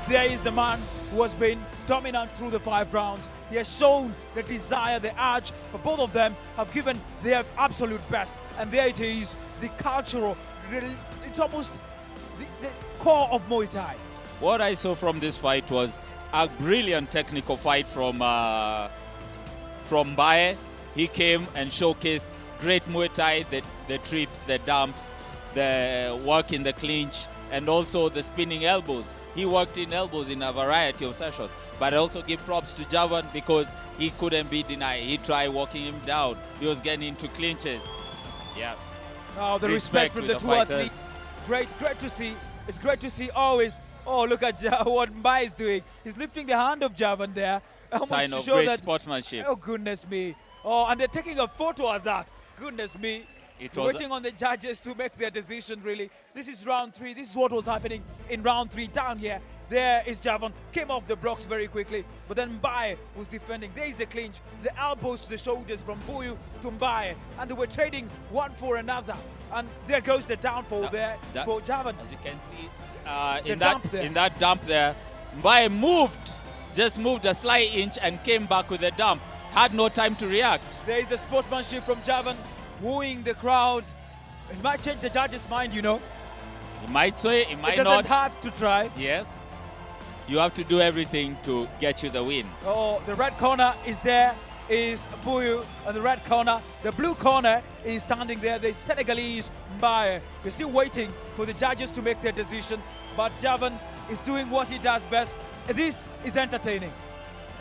There is the man who has been dominant through the 5 rounds. He has shown the desire, the urge, but both of them have given their absolute best. And there it is, the cultural, it's almost the core of Muay Thai. What I saw from this fight was a brilliant technical fight from Mbaye. He came and showcased great Muay Thai, the trips, the dumps, the work in the clinch, and also the spinning elbows. He worked in elbows in a variety of sessions. But I also give props to Javan because he couldn't be denied. He tried walking him down. He was getting into clinches. Yeah. Now the respect from the two athletes. Great to see. It's great to see always. Oh, look at what Mbaye is doing. He's lifting the hand of Javan there. Sign to of show great that, sportsmanship. Oh, goodness me. Oh, and they're taking a photo of that. Goodness me. Waiting on the judges to make their decision, really. This is round 3. This is what was happening in round 3 down here. There is Javan. Came off the blocks very quickly. But then Mbaye was defending. There is the clinch. The elbows to the shoulders from Buyu to Mbaye. And they were trading one for another. And there goes the downfall for Javan. As you can see, in that dump there, Mbaye moved just moved a slight inch and came back with a dump. Had no time to react. There is a sportsmanship from Javan, wooing the crowd. It might change the judge's mind, you know. It might say, it might It not. doesn't hurt to try. Yes. You have to do everything to get you the win. Oh, the red corner is there, is Buyu on the red corner. The blue corner is standing there, the Senegalese Mbaye. We're still waiting for the judges to make their decision, but Javan is doing what he does best. This is entertaining.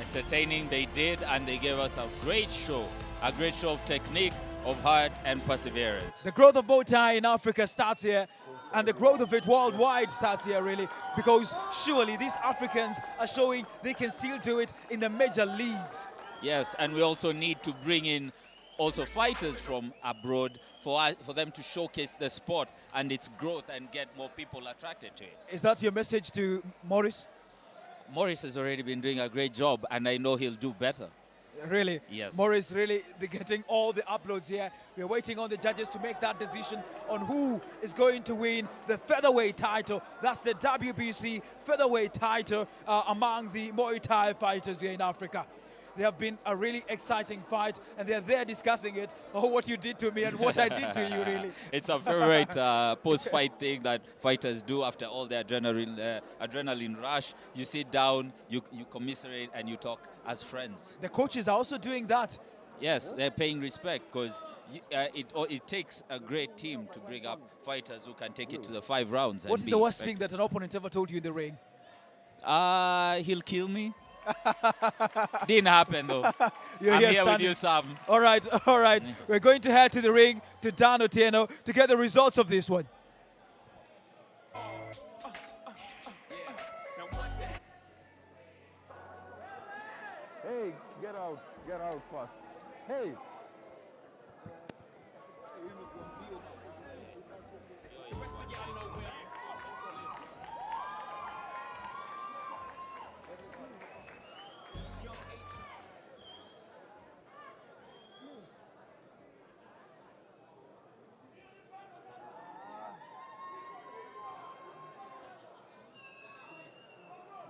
Entertaining they did, and they gave us a great show of technique, of heart and perseverance. The growth of bow tie in Africa starts here, and the growth of it worldwide starts here, really, because surely these Africans are showing they can still do it in the major leagues. Yes, and we also need to bring in also fighters from abroad for them to showcase the sport and its growth and get more people attracted to it. Is that your message to Maurice? Maurice has already been doing a great job, and I know he'll do better. Really? Yes. Maurice really getting all the uploads here. We're waiting on the judges to make that decision on who is going to win the featherweight title. That's the WBC featherweight title among the Muay Thai fighters here in Africa. They have been a really exciting fight, and they're there discussing it. Oh, what you did to me and what I did to you, really. It's a favorite post-fight thing that fighters do after all the adrenaline rush. You sit down, you commiserate, and you talk as friends. The coaches are also doing that. Yes, they're paying respect, because it takes a great team to bring up fighters who can take it to the 5 rounds. What is the worst thing that an opponent ever told you in the ring? He'll kill me. Didn't happen though. You're I'm here standing with you, Sam. All right, all right. We're going to head to the ring to Dan Otieno to get the results of this one. Hey, get out fast. Hey.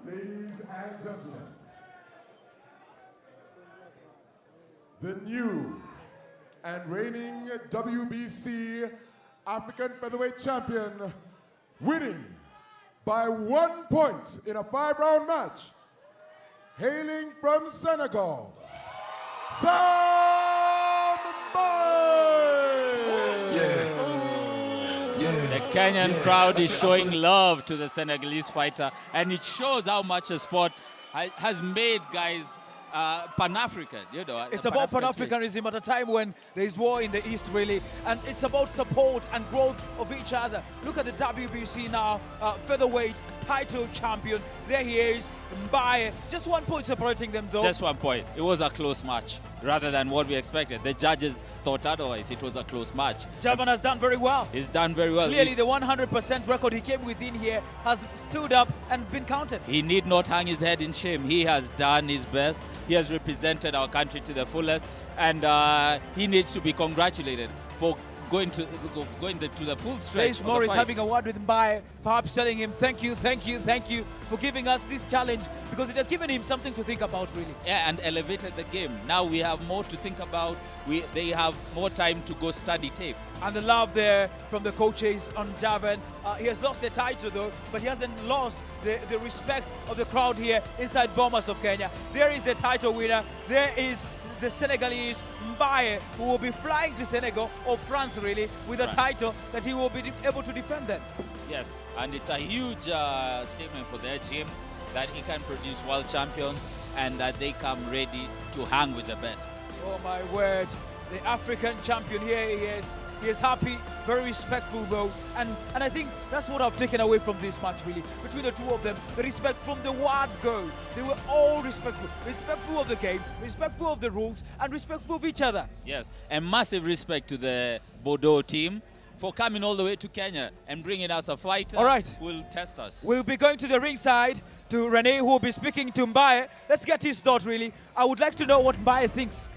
Ladies and gentlemen, the new and reigning WBC African Featherweight Champion, winning by 1 point in a 5-round match, hailing from Senegal, Sam Mbaye! The Kenyan crowd is showing love to the Senegalese fighter, and it shows how much a sport has made guys Pan-African. You know, it's about Pan-Africanism at a time when there is war in the East, really, and it's about support and growth of each other. Look at the WBC now, featherweight title champion. There he is, Mbaye. Just 1 point separating them, though. Just 1 point. It was a close match, rather than what we expected. The judges thought otherwise. It was a close match. Javan has done very well. He's done very well. Clearly, the 100% record he came within here has stood up and been counted. He need not hang his head in shame. He has done his best. He has represented our country to the fullest, and he needs to be congratulated for going to the full stretch. There's Maurice having a word with Mbaye, perhaps telling him thank you for giving us this challenge, because it has given him something to think about, really. Yeah, and elevated the game. Now we have more to think about. They have more time to go study tape. And the love there from the coaches on Javan. He has lost the title though, but he hasn't lost the respect of the crowd here inside Bomas of Kenya. There is the title winner. There is the Senegalese Mbaye, who will be flying to Senegal or France, really, with a title that he will be able to defend then. Yes, and it's a huge statement for their gym that he can produce world champions and that they come ready to hang with the best. Oh my word, the African champion, here he is. He is happy, very respectful though, and I think that's what I've taken away from this match, really. Between the two of them, the respect from the word go. They were all respectful of the game, respectful of the rules, and respectful of each other. Yes, and massive respect to the Bordeaux team for coming all the way to Kenya and bringing us a fighter who will test us. We'll be going to the ringside to Rene, who will be speaking to Mbaye. Let's get his thought, really. I would like to know what Mbaye thinks.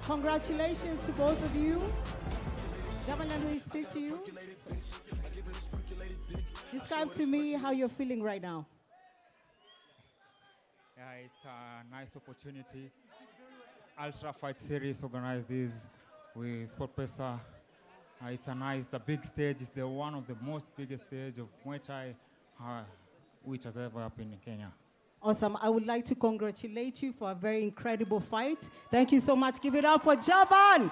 Congratulations to both of you. Javan, let me speak to you. Describe to me how you're feeling right now. Yeah, it's a nice opportunity. Ultra Fight Series organized this with Sport Pesa. It's a big stage. It's one of the most biggest stage of Muay Thai which has ever happened in Kenya. Awesome. I would like to congratulate you for a very incredible fight. Thank you so much. Give it up for Javan.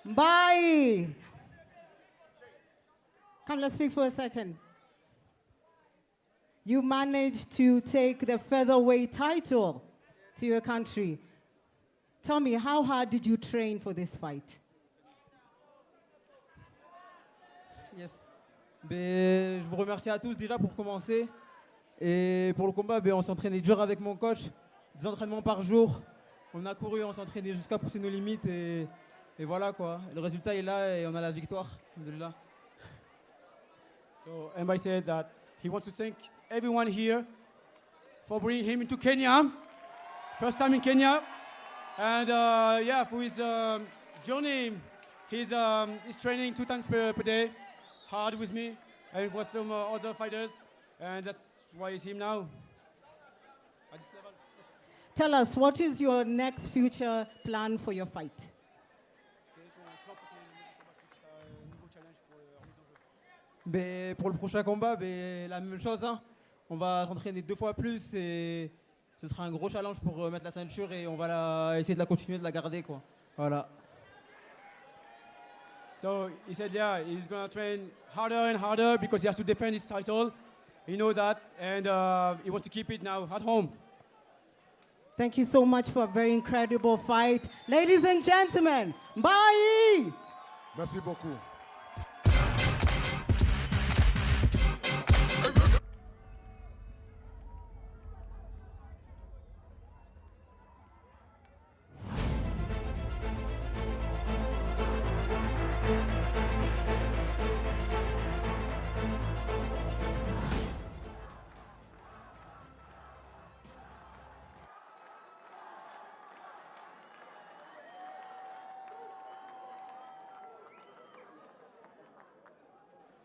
Bye. Come, let's speak for a second. You managed to take the featherweight title to your country. Tell me, how hard did you train for this fight? Yes. Je vous remercie à tous déjà pour commencer. Et pour le combat, on s'entraînait dur avec mon coach. 2 entraînements par jour. On a couru, on s'entraînait jusqu'à pousser nos limites. Et voilà quoi. Le résultat est là et on a la victoire. Alhamdulillah. So Mbai said that he wants to thank everyone here for bringing him into Kenya. First time in Kenya. And yeah, for his journey, he's training 2 times per day, hard with me, and with some other fighters, and that's why he's here now. At this level. Tell us, what is your next future plan for your fight? Pour le prochain combat, la même chose. Hein. On va s'entraîner 2 fois plus et ce sera un gros challenge pour mettre la ceinture et on va essayer de la continuer, de la garder. Quoi. Voilà. So he said, yeah, he's going to train harder and harder because he has to defend his title. He knows that, and he wants to keep it now at home. Thank you so much for a very incredible fight. Ladies and gentlemen, bye! Merci beaucoup.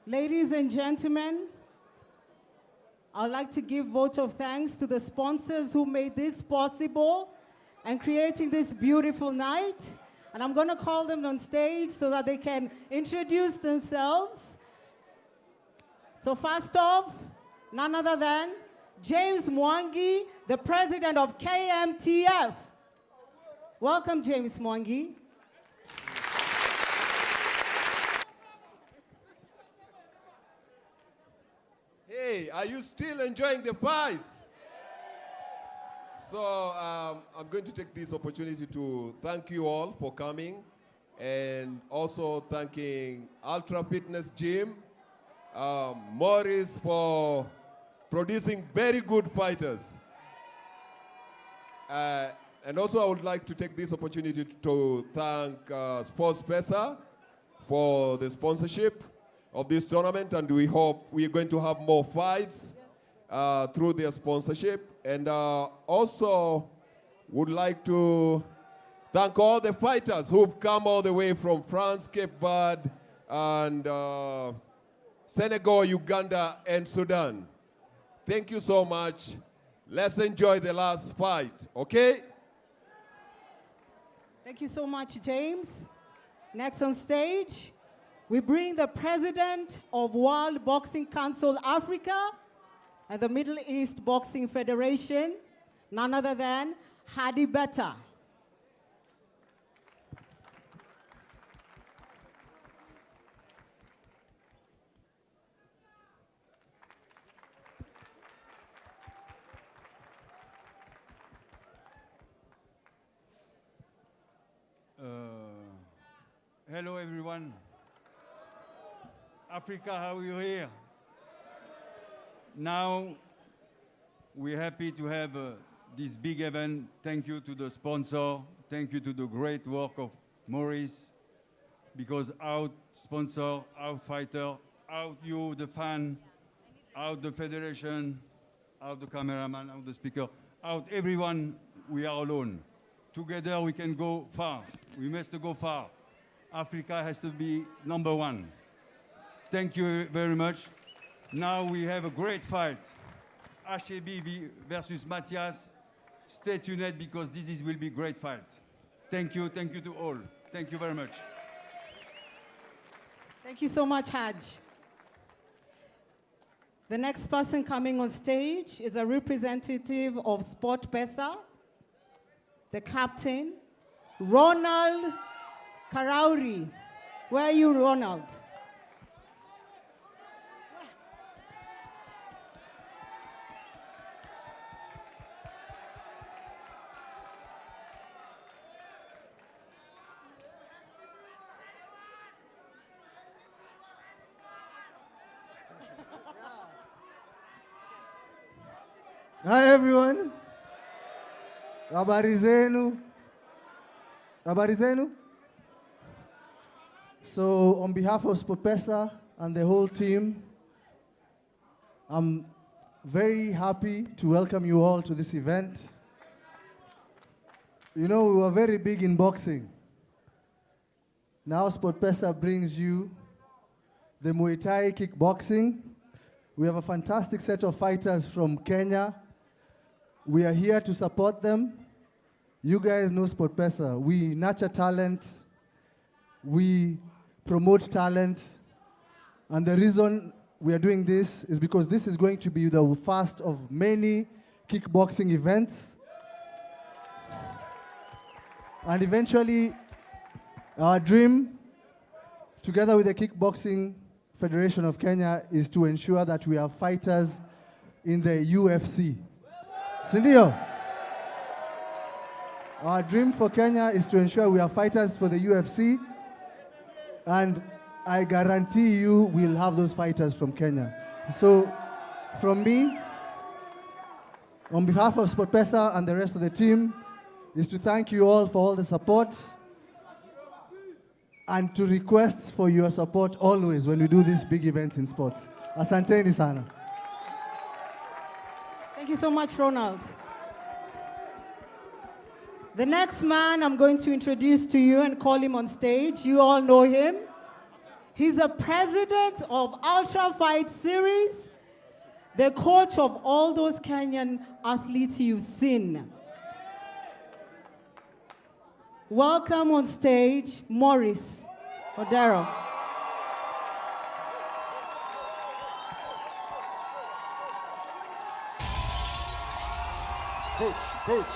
Ladies and gentlemen, I'd like to give vote of thanks to the sponsors who made this possible and creating this beautiful night. And I'm going to call them on stage so that they can introduce themselves. So first off, none other than James Mwangi, the president of KMTF. Welcome, James Mwangi. Hey, are you still enjoying the fights? So I'm going to take this opportunity to thank you all for coming and also thanking Ultra Fitness Gym, Morris for producing very good fighters. And also I would like to take this opportunity to thank Sports Pesa for the sponsorship of this tournament, and we hope we are going to have more fights through their sponsorship. And also would like to thank all the fighters who've come all the way from France, Cape Verde, and Senegal, Uganda, and Sudan. Thank you so much. Let's enjoy the last fight, okay? Thank you so much, James. Next on stage, we bring the president of World Boxing Council Africa and the Middle East Boxing Federation, none other than Hadi Betta. Hello everyone. Africa, how are you here? Now, we're happy to have this big event. Thank you to the sponsor. Thank you to the great work of Maurice, because out sponsor, out fighter, out you, the fan, out the federation, out the cameraman, out the speaker, out everyone, we are alone. Together we can go far. We must go far. Africa has to be number one. Thank you very much. Now we have a great fight. Achebe versus Matias. Stay tuned because will be a great fight. Thank you to all. Thank you very much. Thank you so much, Haj. The next person coming on stage is a representative of Sport Pesa, the captain, Ronald Karauri. Where are you, Ronald? Hi everyone. Habari zenu. Habari zenu. So on behalf of Spopesa and the whole team, I'm very happy to welcome you all to this event. You know, we were very big in boxing. Now Spopesa brings you the Muay Thai kickboxing. We have a fantastic set of fighters from Kenya. We are here to support them. You guys know SportPesa. We nurture talent. We promote talent. And the reason we are doing this is because this is going to be the first of many kickboxing events. And eventually, our dream, together with the Kickboxing Federation of Kenya, is to ensure that we have fighters in the UFC. Sindio? Our dream for Kenya is to ensure we have fighters for the UFC, and I guarantee you we'll have those fighters from Kenya. So, from me, on behalf of SportPesa and the rest of the team, is to thank you all for all the support and to request for your support always when we do these big events in sports. Asanteni sana. Thank you so much, Ronald. The next man I'm going to introduce to you and call him on stage, you all know him. He's a president of Ultra Fight Series, the coach of all those Kenyan athletes you've seen. Welcome on stage, Maurice Odero. Coach.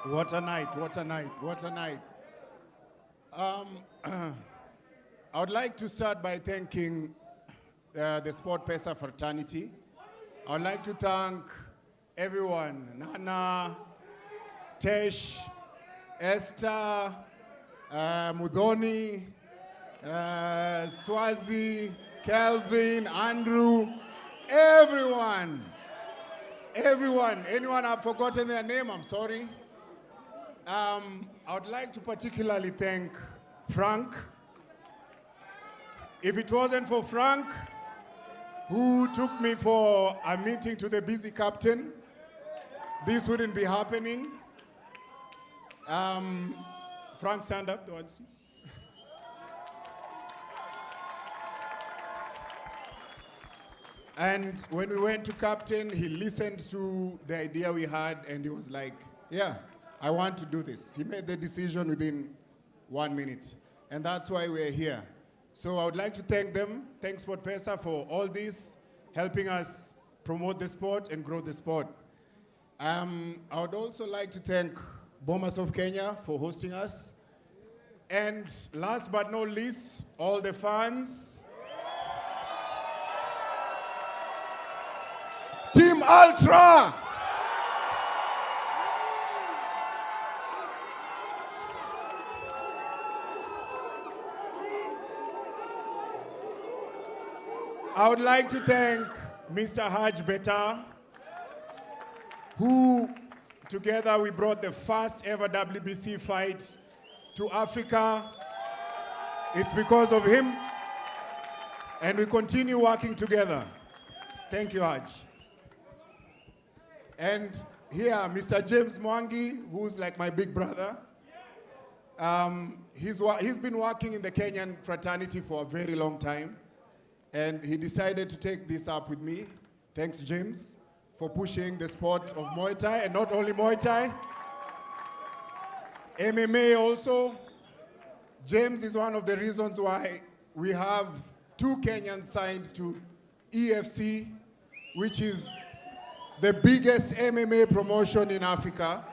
What a night. I would like to start by thanking the SportPesa fraternity. I would like to thank everyone, Nana, Tesh, Esther, Mudhoni, Swazi, Kelvin, Andrew, everyone. Anyone I've forgotten their name, I'm sorry. I would like to particularly thank Frank. If it wasn't for Frank, who took me for a meeting to the busy captain, this wouldn't be happening. Frank, stand up once. And when we went to captain, he listened to the idea we had and he was like, yeah, I want to do this. He made the decision within 1 minute. And that's why we're here. So I would like to thank them. Thanks SportPesa for all this, helping us promote the sport and grow the sport. I would also like to thank Bomas of Kenya for hosting us. And last but not least, all the fans. Team Ultra! I would like to thank Mr. Haj Beta, who together we brought the first ever WBC fight to Africa. It's because of him, and we continue working together. Thank you, Haj. And here, Mr. James Mwangi, who's like my big brother. He's been working in the Kenyan fraternity for a very long time, and he decided to take this up with me. Thanks, James, for pushing the sport of Muay Thai, and not only Muay Thai, MMA also. James is one of the reasons why we have 2 Kenyans signed to EFC, which is the biggest MMA promotion in Africa.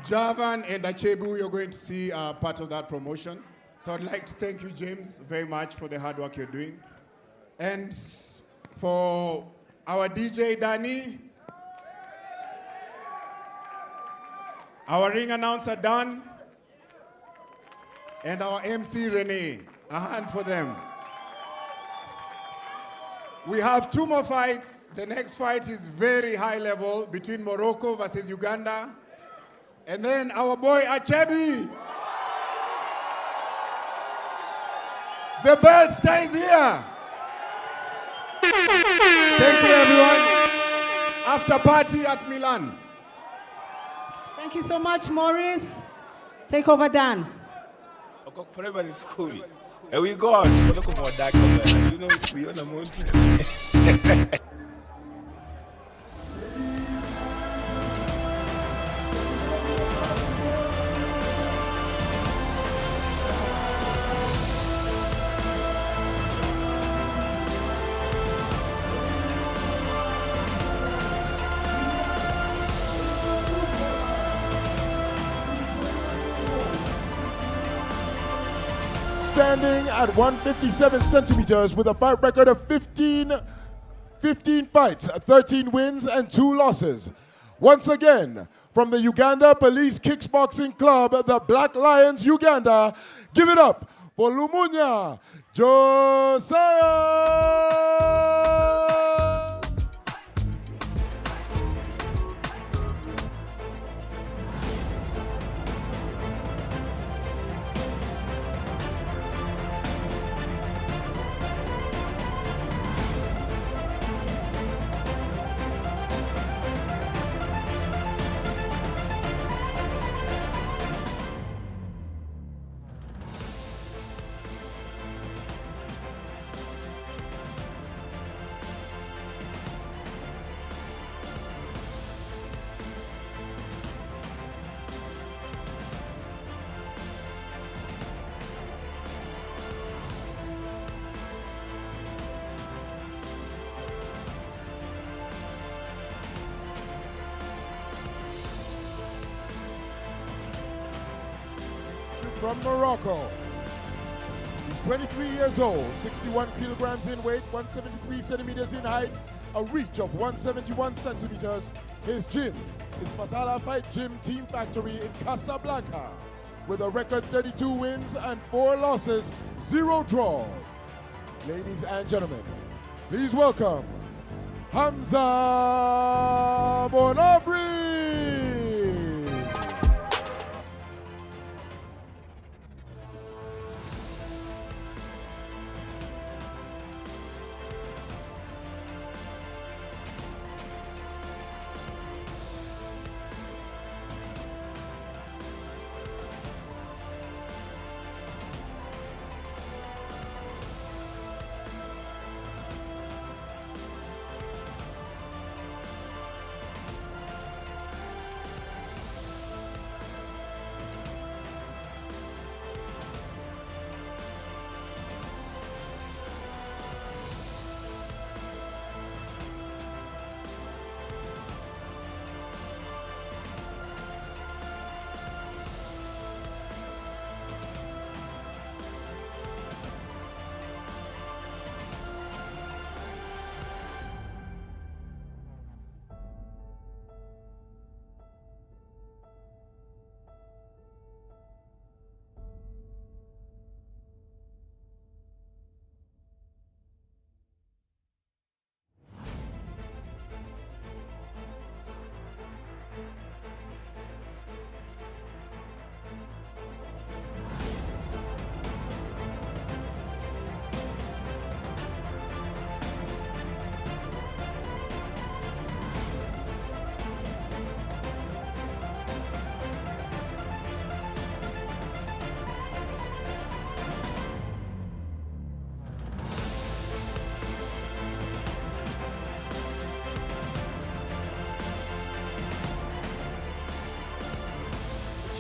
Javan and Achebe, you're going to see part of that promotion. So I'd like to thank you, James, very much for the hard work you're doing. And for our DJ, Danny, our ring announcer, Dan, and our MC, Renee. A hand for them. We have 2 more fights. The next fight is very high level between Morocco versus Uganda. And then our boy Achebe. The belt stays here. Thank you, everyone. After party at Milan. Thank you so much, Maurice. Take over, Dan. Primary school. And we go out. We look for that. You know, we on a mountain. Standing at 157 centimeters with a fight record of 15 fights, 13 wins and 2 losses. Once again, from the Uganda Police Kickboxing Club, the Black Lions Uganda, give it up for Lumuna Josiah! From Morocco. He's 23 years old, 61 kilograms in weight, 173 centimeters in height, a reach of 171 centimeters. His gym is Fatala Fight Gym Team Factory in Casablanca, with a record 32 wins and 4 losses, 0 draws. Ladies and gentlemen, please welcome Hamza Bonabri.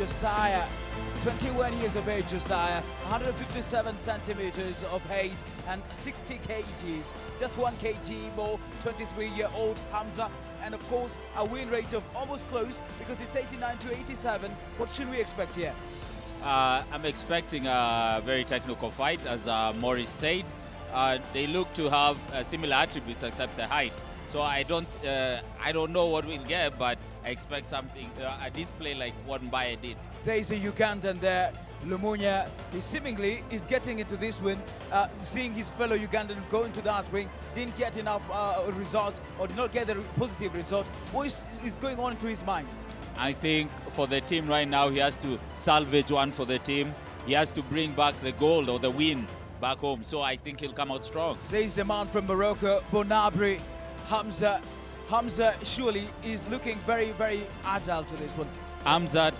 Josiah. 21 years of age, Josiah. 157 centimeters of height and 60 kgs. Just 1 kg more. 23-year-old Hamza. And of course, a win rate of almost close because it's 89 to 87. What should we expect here? I'm expecting a very technical fight, as Maurice said. They look to have similar attributes except the height. So I don't know what we'll get, but I expect something, a display like what Mbaye did. There is a Ugandan there, Lumuna. He seemingly is getting into this win, seeing his fellow Ugandan go into that ring, didn't get enough results or did not get the positive result. What is going on into his mind? I think for the team right now, he has to salvage one for the team. He has to bring back the gold or the win back home. So I think he'll come out strong. There is the man from Morocco, Bonabri, Hamza. Hamza surely is looking very, very agile to this one. Hamza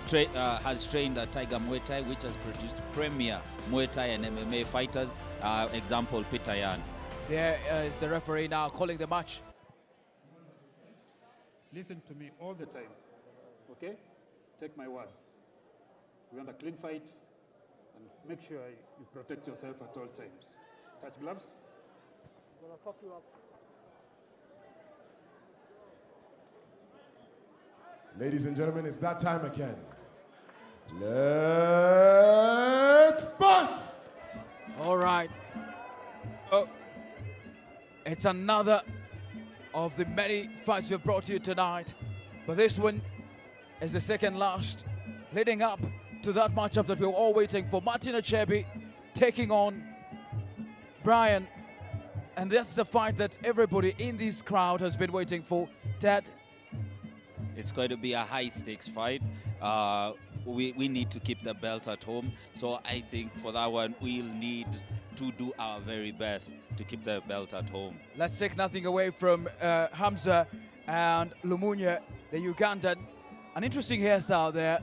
has trained at Tiger Muay Thai, which has produced premier Muay Thai and MMA fighters. Example, Peter Yan. There is the referee now calling the match. Listen to me all the time, okay? Take my words. We want a clean fight, and make sure you protect yourself at all times. Touch gloves. I'm gonna fuck you up. Ladies and gentlemen, it's that time again. Let's fight! All right. Oh, it's another of the many fights we've brought you tonight. But this one is the second last, leading up to that matchup that we were all waiting for. Martin Achebi taking on Brian. And that's the fight that everybody in this crowd has been waiting for. Ted? It's going to be a high-stakes fight. We need to keep the belt at home. So I think for that one, we'll need to do our very best to keep the belt at home. Let's take nothing away from Hamza and Lumuna, the Ugandan. An interesting hairstyle there.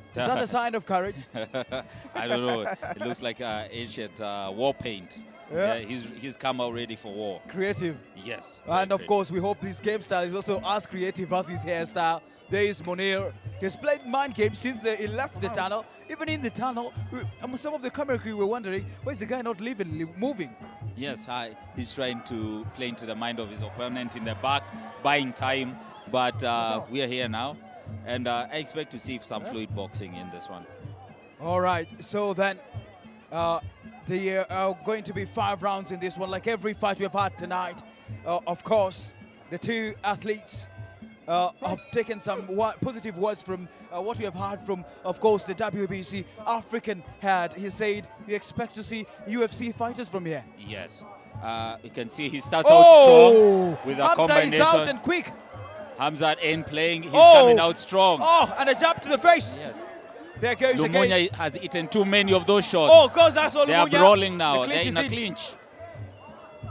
Is that a sign of courage? I don't know. It looks like ancient war paint. Yeah. He's come out ready for war. Creative. Yes. And of course, we hope his game style is also as creative as his hairstyle. There is Munir. He's played mind games since he left the tunnel. Even in the tunnel, some of the camera crew were wondering, why is the guy not moving? Yes, he's trying to play into the mind of his opponent in the back, buying time. But we are here now, and I expect to see some fluid boxing in this one. All right, so then there are going to be 5 rounds in this one, like every fight we've had tonight. Of course, the two athletes have taken some positive words from what we have heard from, of course, the WBC African head. He said he expects to see UFC fighters from here. Yes. You can see he starts out strong with a Hamza combination. is out and quick. Hamza in playing, he's coming out strong. Oh, and a jab to the face. Yes. There goes Lumuna again. has eaten too many of those shots. Oh, goes that's all They are Lumuna. brawling now. The They're clinch in a is clinch.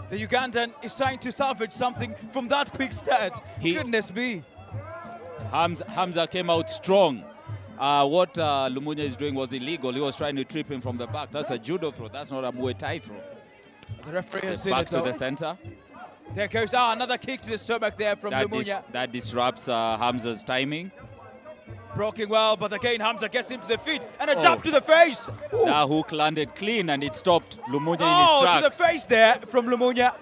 The Ugandan is trying to salvage something from that quick start. Goodness me. Hamza came out strong. What Lumuna is doing was illegal. He was trying to trip him from the back. That's a judo throw. That's not a Muay Thai throw. The referee has seen back it to though. the center. There goes another kick to the stomach there from Lumuna. That disrupts Hamza's timing. Broken well, but again Hamza gets him to the feet and a jab to the face. Ooh. That hook landed clean and it stopped Lumuna in his tracks. To the face there from Lumuna.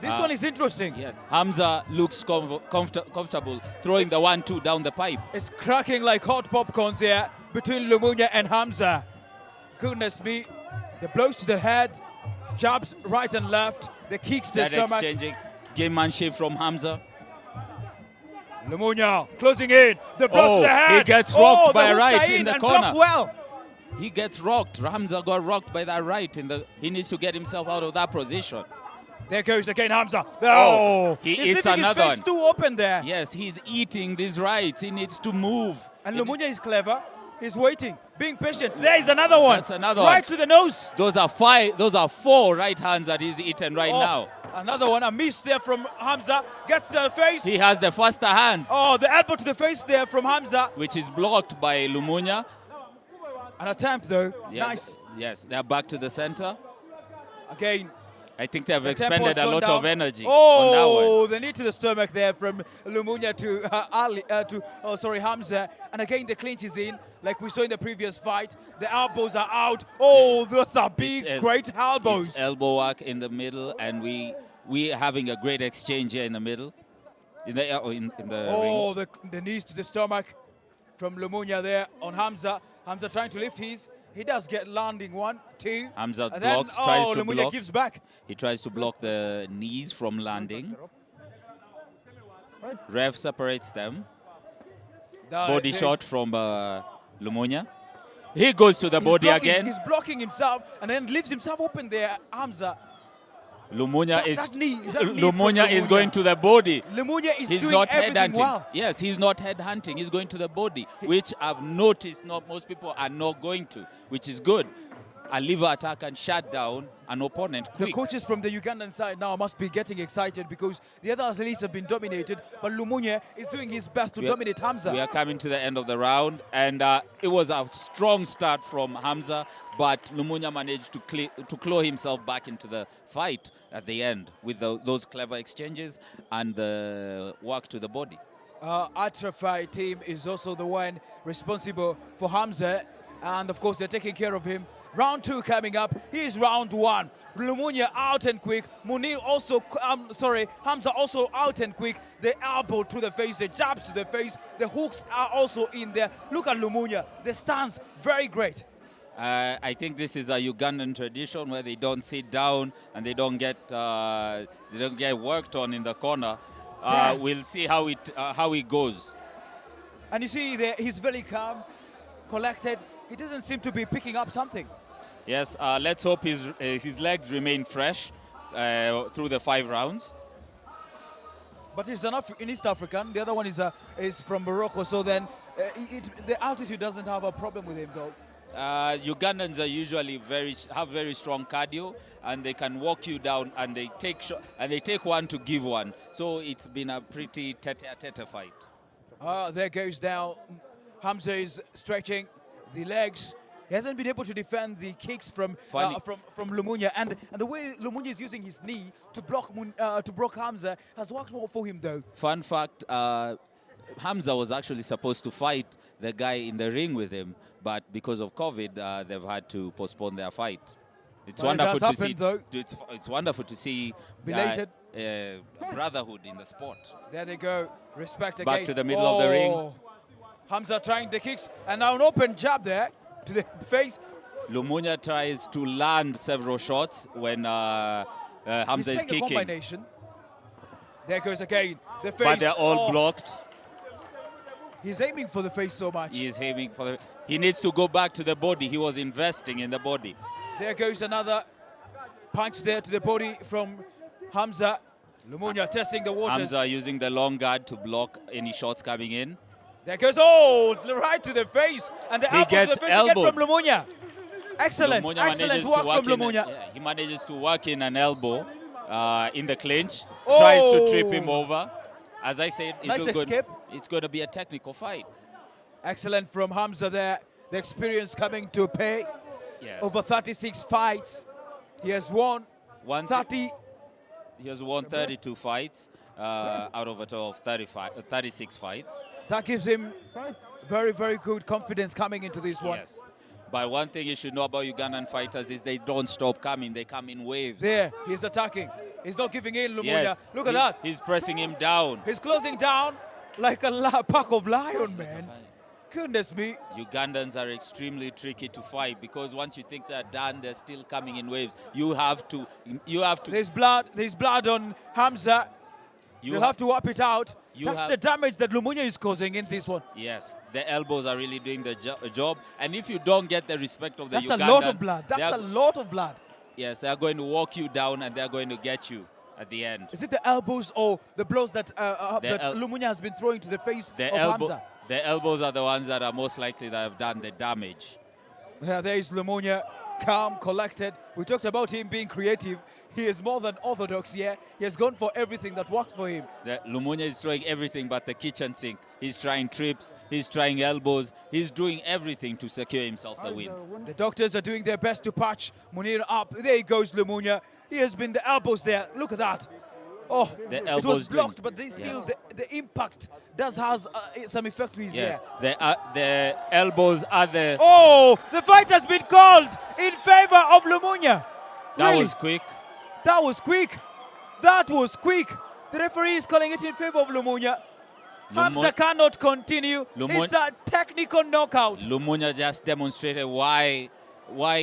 This one is interesting. Yeah. Hamza looks comfortable throwing the 1-2 down the pipe. It's cracking like hot popcorns here between Lumuna and Hamza. Goodness me. The blows to the head, jabs right and left, the kicks to the stomach. Exchanging gamemanship from Hamza. Lumuna closing in. The blows to the head. He gets rocked by a right in the and corner. blocks well. He gets rocked. Hamza got rocked by that right. He needs to get himself out of that position. There goes again Hamza. He he's eats leaving another his face one. too open there. Yes, he's eating these rights. He needs to move. And Lumuna is clever. He's waiting, being patient. There is another one. That's another right one. to the nose. Those are 4 right hands that he's eaten right now. Another one, a miss there from Hamza. Gets to the face. He has the faster hands. Oh, the elbow to the face there from Hamza. Which is blocked by Lumuna. An attempt though. Yeah, nice. Yes, they're back to the center. Again, I think they have The expended tempo's a gone lot down. of energy on that Oh, one. the knee to the stomach there from Lumuna to Hamza. And again, the clinch is in, like we saw in the previous fight. The elbows are out. Oh, those are big, great elbows. It's elbow work in the middle, and we are having a great exchange here in the middle. In the rings. The knees to the stomach from Lumuna there on Hamza. Hamza trying to lift his. He does get landing 1, 2. Hamza and blocks, then, tries to Lumuna block. gives back. He tries to block the knees from landing. Ref separates them. Body shot from Lumuna. He goes to the body again. He's blocking himself and then leaves himself open there, Hamza. Lumuna Lumuna is going to the body. Lumuna is He's doing not everything headhunting. well. Yes, he's not headhunting. He's going to the body, which I've noticed not most people are not going to, which is good. A liver attack and shut down an opponent quick. The coaches from the Ugandan side now must be getting excited because the other athletes have been dominated, but Lumuna is doing his best to dominate Hamza. We are coming to the end of the round, and it was a strong start from Hamza, but Lumuna managed to claw himself back into the fight at the end with those clever exchanges and the work to the body. Achebe team is also the one responsible for Hamza, and of course they're taking care of him. Round 2 coming up. Here's round 1. Lumuna out and quick. Hamza also out and quick. The elbow to the face, the jabs to the face. The hooks are also in there. Look at Lumuna. The stance, very great. I think this is a Ugandan tradition where they don't sit down and they don't get worked on in the corner. We'll see how it goes. And you see there, he's very calm, collected. He doesn't seem to be picking up something. Yes, let's hope his legs remain fresh through the 5 rounds. But he's an East African. The other one is from Morocco. So then the altitude doesn't have a problem with him, though. Ugandans are usually have very strong cardio, and they can walk you down, and they take one to give one. So it's been a pretty tete-a-tete fight. There goes down. Hamza is stretching the legs. He hasn't been able to defend the kicks from Lumuna, and the way Lumuna is using his knee to block Hamza has worked well for him, though. Fun fact: Hamza was actually supposed to fight the guy in the ring with him, but because of COVID, they've had to postpone their fight. It's wonderful to see. It's wonderful to see belated brotherhood in the sport. There they go. Respect again. Back to the middle of the ring. Hamza trying the kicks, and now an open jab there to the face. Lumuna tries to land several shots when Hamza is kicking. Combination. There goes again the face. But they're all blocked. He's aiming for the face so much. He is aiming for the. He needs to go back to the body. He was investing in the body. There goes another punch there to the body from Hamza. Lumuna testing the waters. Hamza using the long guard to block any shots coming in. There goes, right to the face. And the elbow to the face again from Lumuna. Excellent work from Lumuna. He manages to work in an elbow in the clinch. Tries to trip him over. As I said, it's going to be a technical fight. Excellent from Hamza there. The experience coming to pay. Yes. Over 36 fights. He has won 30. He has won 32 fights out of a total of 36 fights. That gives him very, very good confidence coming into this one. Yes. But one thing you should know about Ugandan fighters is they don't stop coming. They come in waves. There, he's attacking. He's not giving in, Lumuna. Yes. Look at that. He's pressing him down. He's closing down like a pack of lion, man. Goodness me. Ugandans are extremely tricky to fight because once you think they're done, they're still coming in waves. You have to. There's blood on Hamza. You'll have to wipe it out. That's the damage that Lumuna is causing in this one. Yes, the elbows are really doing the job. And if you don't get the respect of the Ugandan... That's a lot of blood. That's a lot of blood. Yes, they're going to walk you down and they're going to get you at the end. Is it the elbows or the blows that Lumuna has been throwing to the face of Hamza? The elbows are the ones that are most likely that have done the damage. Yeah, there is Lumuna, calm, collected. We talked about him being creative. he is more than orthodox here. He has gone for everything that works for him. Lumuna is throwing everything but the kitchen sink. He's trying trips, he's trying elbows, he's doing everything to secure himself the win. The doctors are doing their best to patch Munir up. There he goes, Lumuna. He has been the elbows there. Look at that. Oh, it was blocked, but still the impact does have some effect to his Yes, the elbows are the... Oh, the fight has been called in favor of Lumuna. That was quick. That was quick. That was quick. The referee is calling it in favor of Lumuna. Hamza cannot continue. It's a technical knockout. Lumuna just demonstrated why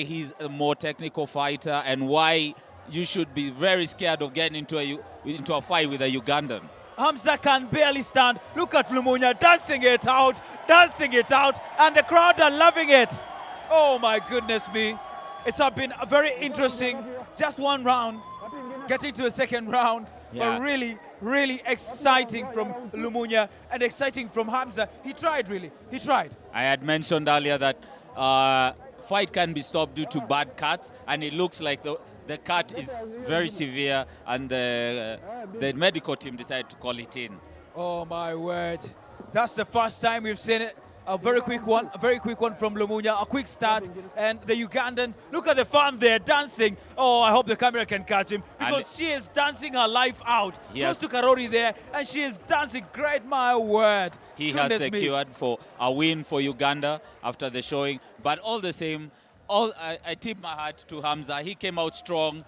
he's a more technical fighter and why you should be very scared of getting into a fight with a Ugandan. Hamza can barely stand. Look at Lumuna dancing it out, and the crowd are loving it. Oh my goodness me. It's been very interesting. Just one round, getting to the second round, but really, really exciting from Lumuna and exciting from Hamza. He tried, really. He tried. I had mentioned earlier that fight can be stopped due to bad cuts, and it looks like the cut is very severe, and the medical team decided to call it in. Oh my word. That's the first time we've seen it. A very quick one from Lumuna, a quick start, and the Ugandan, look at the fan there dancing. Oh, I hope the camera can catch him, because she is dancing her life out. Close to Karori there, and she is dancing great, my word. He has secured for a win for Uganda after the showing, but all the same, I tip my hat to Hamza. He came out strong.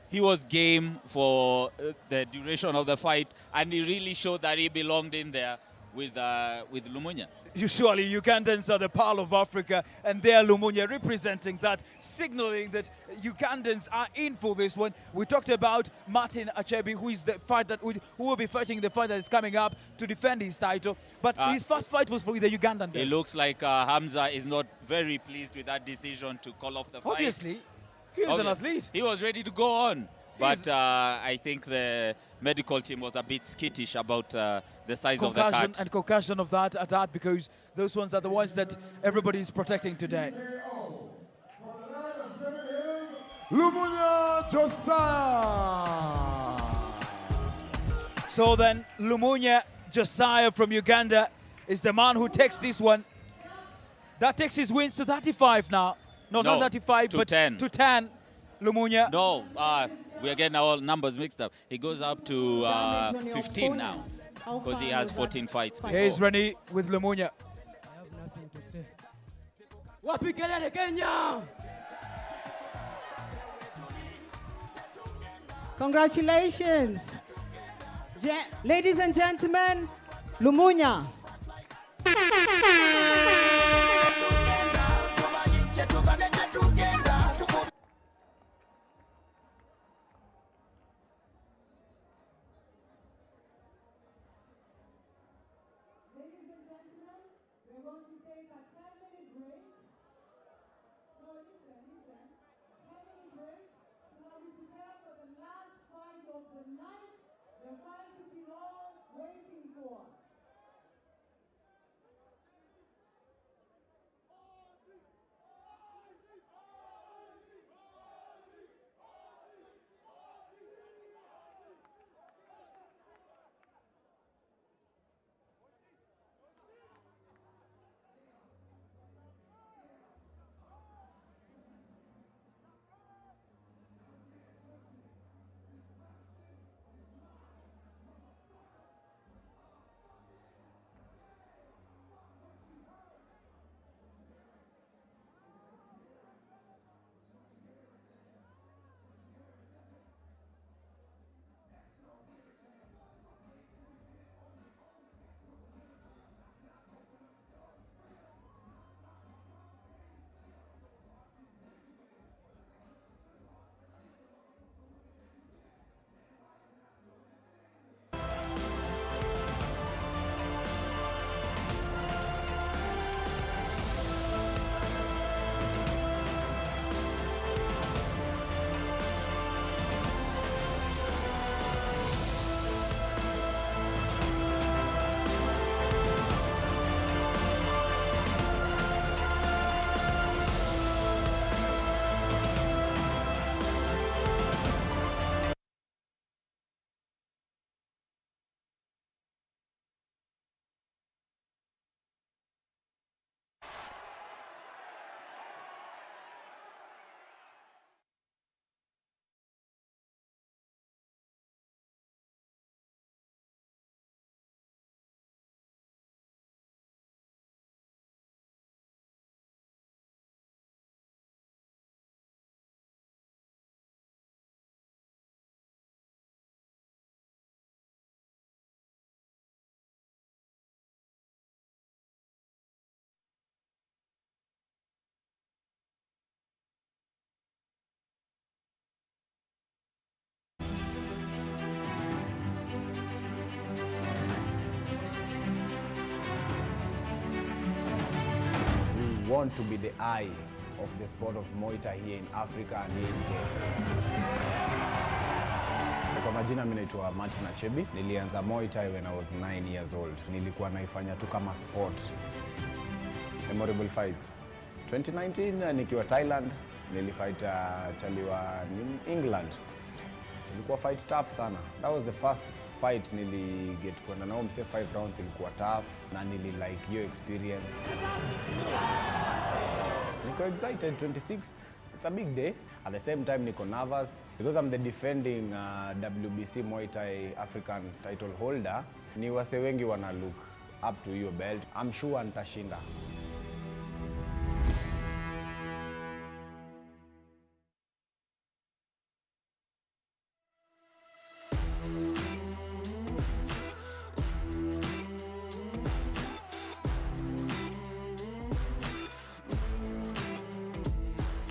He was game for the duration of the fight, and he really showed that he belonged in there with Lumuna. Usually Ugandans are the pearl of Africa, and they are Lumuna representing that, signaling that Ugandans are in for this one. We talked about Martin Achebi, who is the fight who will be fighting the fight that is coming up to defend his title. But his first fight was with the Ugandan. It looks like Hamza is not very pleased with that decision to call off the fight. Obviously, he was an athlete. He was ready to go on. But I think the medical team was a bit skittish about the size of the cut. And concussion of that, because those ones are the ones that everybody is protecting today. Lumuna Josiah. So then, Lumuna Josiah from Uganda is the man who takes this one. That takes his wins to 35 now. No, not 35, to but 10. to 10. Lumuna. No, we are getting our numbers mixed up. He goes up to 15 now, because he has 14 fights before. Here's Rani with Lumuna. I have nothing to say. Wapi kelele Kenya! Congratulations. Ladies and gentlemen, Lumuna. want to be the eye of the sport of Muay Thai here in Africa and here in Kenya. Kwa majina mimi naitwa Martin Achebi. Nilianza Muay Thai when I was 9 years old. Nilikuwa naifanya tu kama sport. Memorable fights. 2019 nikiwa Thailand, nilifight chaliwa in England. Ilikuwa fight tough sana. That was the first fight get kwenda nao mse 5 rounds, ilikuwa tough na nili like your experience. Niko excited. 26th, it's a big day. At the same time niko nervous because I'm the defending WBC Muay Thai African title holder. Ni wase wengi wana look up to your belt. I'm sure nitashinda.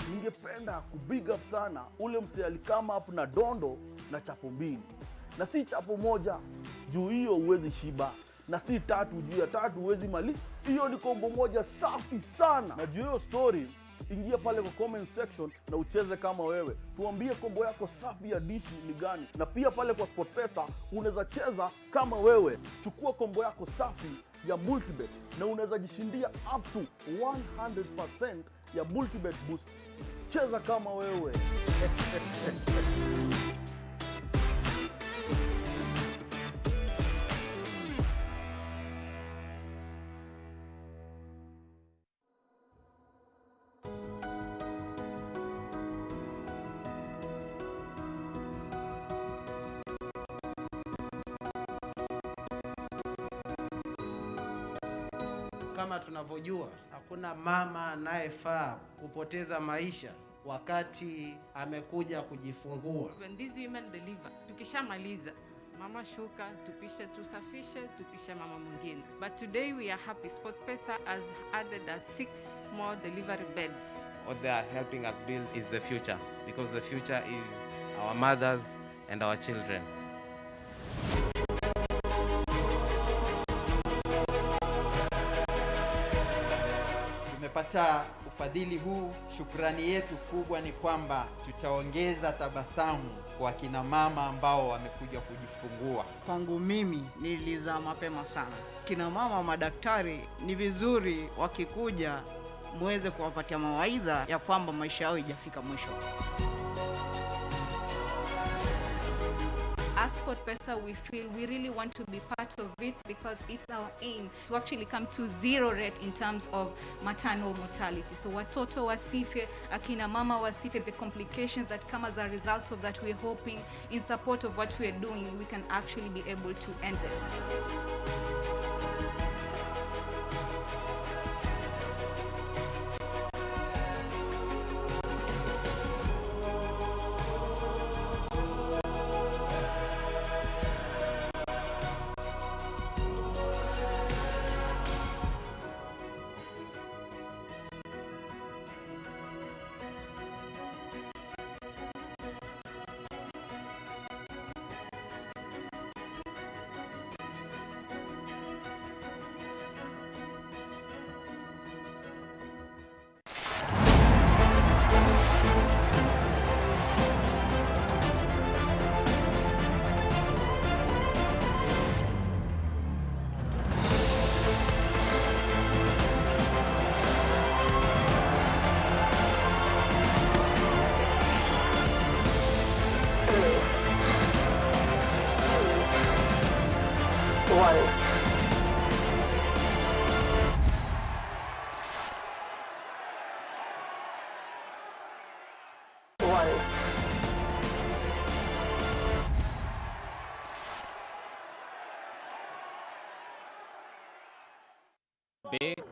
Ningependa kubig up sana ule mse alikama up na dondo na chapo mbili. Na si chapo moja, juu hiyo huwezi shiba. Na si tatu, juu ya tatu huwezi mali. Hiyo ni kombo moja safi sana. Na juu hiyo story, ingia pale kwa comment section na ucheze kama wewe. Tuambie kombo yako safi ya dishi ni gani. Na pia pale kwa SportPesa unaweza cheza kama wewe. Chukua kombo yako safi ya multibet na unaweza jishindia up to 100% ya multibet boost. Cheza kama wewe. Kama tunavyojua, hakuna mama anayefaa kupoteza maisha wakati amekuja kujifungua. When these women deliver, tukishamaliza mama shuka, tupishe, tusafishe, tupishe mama mwingine. But today we are happy. SportPesa has added 6 more delivery beds. What they are helping us build is the future, because the future is our mothers and our children. Tumepata ufadhili huu. Shukrani yetu kubwa ni kwamba tutaongeza tabasamu kwa kina mama ambao wamekuja kujifungua. Kwangu mimi nilizaa mapema sana. Kina mama madaktari ni vizuri wakikuja muweze kuwapatia mawaidha ya kwamba maisha yao haijafika mwisho. As SportPesa, we feel we really want to be part of it because it's our aim to actually come to 0 rate in terms of maternal mortality. So watoto wasife, akina mama wasife, the complications that come as a result of that, we're hoping in support of what we're doing, we can actually be able to end this.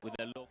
With a low.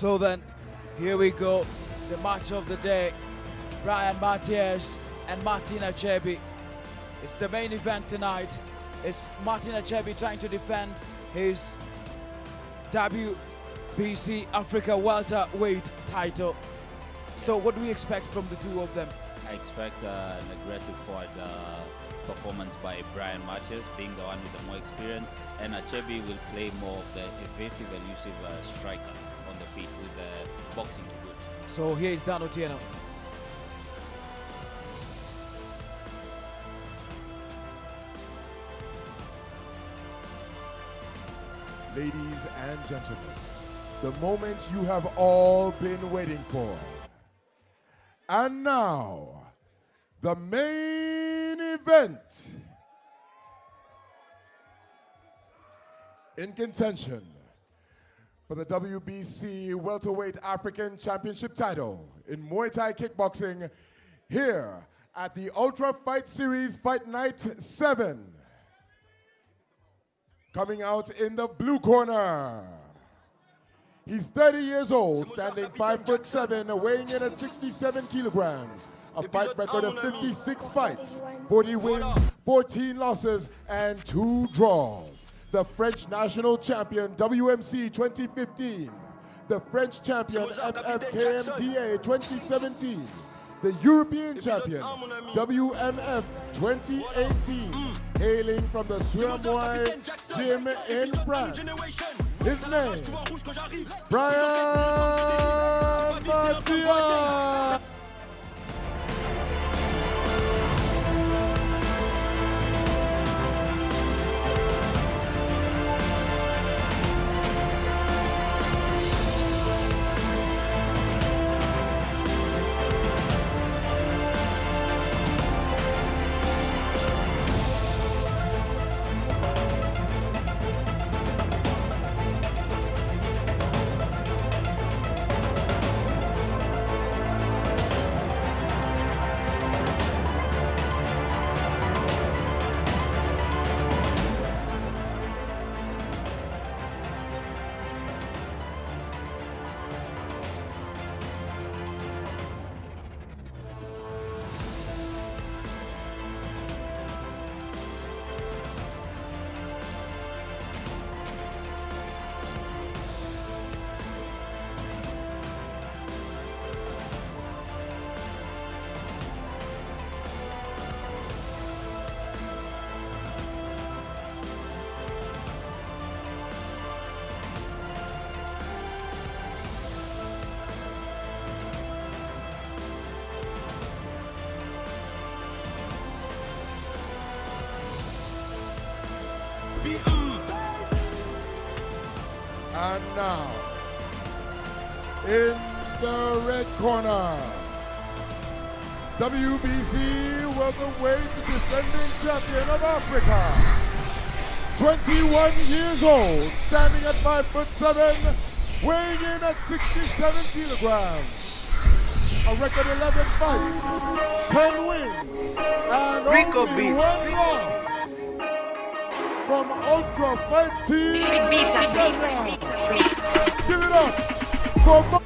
So then, here we go, the match of the day. Brian Matias and Martin Achebi. It's the main event tonight. It's Martin Achebi trying to defend his WBC Africa welterweight title. So what do we expect from the two of them? I expect an aggressive forward performance by Brian Matias, being the one with the more experience, and Achebe will play more of the evasive, elusive striker on the feet with the boxing to boot. So here is Dan Otieno. Ladies and gentlemen, the moment you have all been waiting for. And now, the main event. In contention for the WBC Welterweight African Championship title in Muay Thai kickboxing here at the Ultra Fight Series Fight Night 7. Coming out in the blue corner. He's 30 years old, standing 5'7", weighing in at 67 kilograms. A fight record of 56 fights, 40 wins, 14 losses, and 2 draws. The French national champion WMC 2015. The French champion FFKMDA 2017. The European champion WMF 2018. Hailing from the Suamoy gym in France. His name, Brian Matias. And now, in the red corner, WBC welterweight defending champion of Africa. 21 years old, standing at 5'7", weighing in at 67 kilograms. A record 11 fights, 10 wins, and only 1 loss. From Ultra Fight Team. Give it up for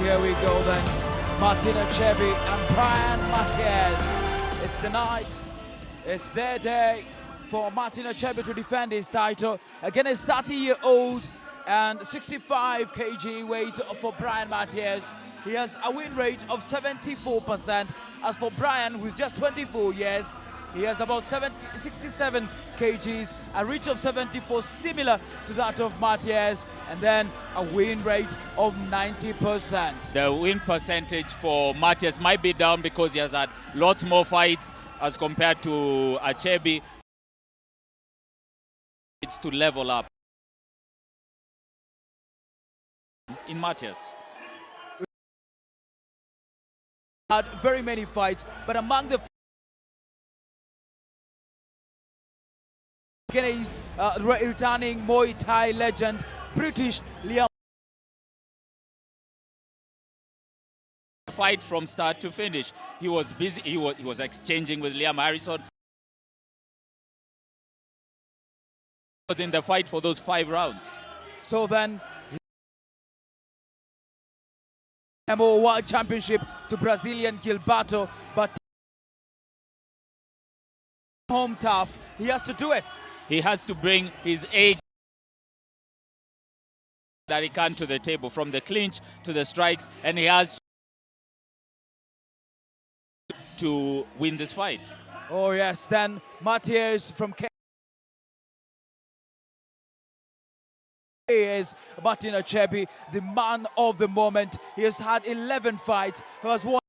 here we go then. Martin Achebi and Brian Matias. It's the night. It's their day for Martin Achebi to defend his title against a 30-year-old and 65 kg weight for Brian Matias. He has a win rate of 74%. As for Brian, who's just 24 years, he has about 67 kgs, a reach of 74, similar to that of Matias, and then a win rate of 90%. The win percentage for Matias might be down because he has had lots more fights as compared to Achebe. It's to level up in Matias. Had very many fights, but among the against returning Muay Thai legend British Liam. Fight from start to finish. He was busy. He was exchanging with Liam Harrison. He was in the fight for those 5 rounds. So then, MO World Championship to Brazilian Gilberto, but home tough. He has to do it. He has to bring his age that he can to the table, from the clinch to the strikes, and he has to win this fight. Oh yes, then Matias from Cape is Martin Achebi, the man of the moment. He has had 11 fights. He has won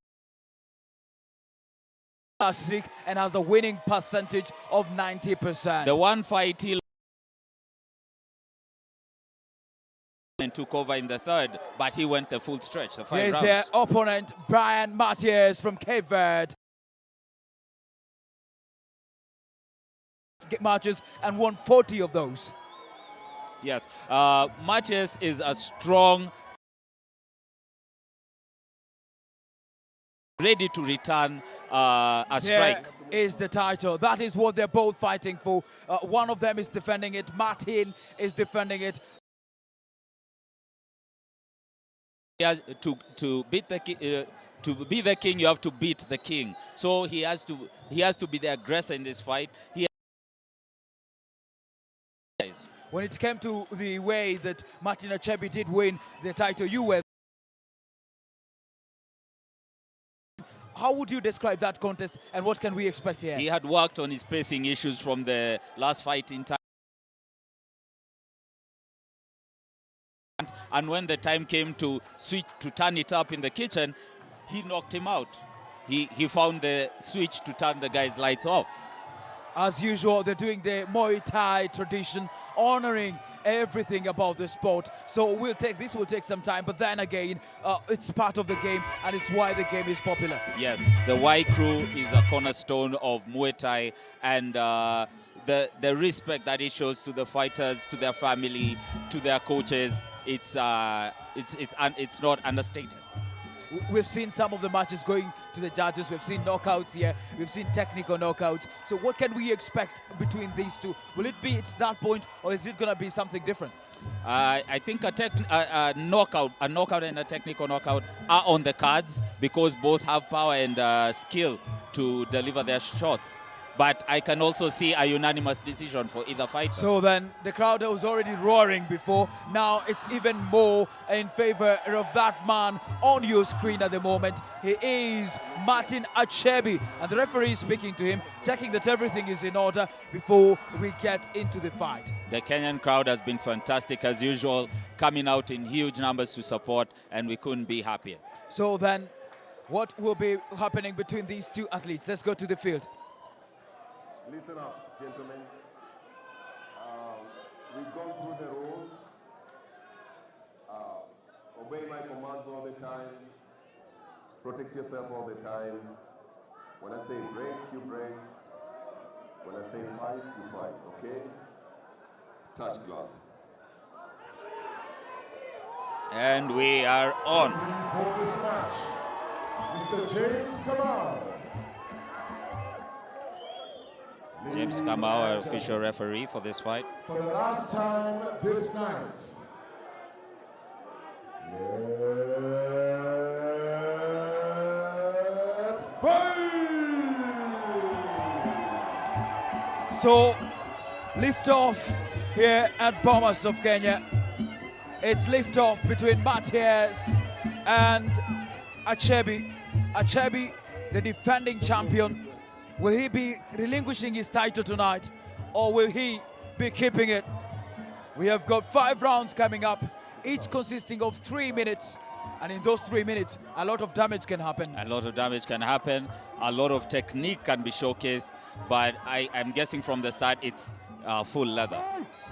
last week and has a winning percentage of 90%. The one fight he and took over in the third, but he went the full stretch, the 5 Here's rounds. their opponent, Brian Matias from Cape Verde. Matches and won 40 of those. Yes, Matias is a strong, ready to return a strike. There is the title. That is what they're both fighting for. One of them is defending it. Martin is defending it. He has to beat the to be the king, you have to beat the king. So he has to be the aggressor in this fight. When it came to the way that Martin Achebi did win the title, you were. How would you describe that contest and what can we expect here? He had worked on his pacing issues from the last fight in time. And when the time came to switch, to turn it up in the kitchen, he knocked him out. He found the switch to turn the guy's lights off. As usual, they're doing the Muay Thai tradition, honoring everything about the sport. So this will take some time, but then again, it's part of the game, and it's why the game is popular. Yes, the Y crew is a cornerstone of Muay Thai, and the respect that it shows to the fighters, to their family, to their coaches, it's not understated. We've seen some of the matches going to the judges. We've seen knockouts here. We've seen technical knockouts. So what can we expect between these two? Will it be at that point, or is it going to be something different? I think a knockout and a technical knockout are on the cards because both have power and skill to deliver their shots. But I can also see a unanimous decision for either fighter. So then the crowd was already roaring before. Now it's even more in favor of that man on your screen at the moment. He is Martin Achebi, and the referee is speaking to him, checking that everything is in order before we get into the fight. The Kenyan crowd has been fantastic as usual, coming out in huge numbers to support, and we couldn't be happier. So then what will be happening between these two athletes? Let's go to the field. Listen up, gentlemen. We've gone through the rules. Obey my commands all the time. Protect yourself all the time. When I say break, you break. When I say fight, you fight, okay? Touch gloves. And we are on. For this match, Mr. James Kamau. James Kamau, our official referee for this fight. For the last time this night. Yeah. So, lift off here at Bomas of Kenya. It's lift off between Matias and Achebe. Achebe, the defending champion. Will he be relinquishing his title tonight, or will he be keeping it? We have got 5 rounds coming up, each consisting of 3 minutes. And in those 3 minutes, a lot of damage can happen. A lot of damage can happen. A lot of technique can be showcased. But I'm guessing from the start, it's full leather.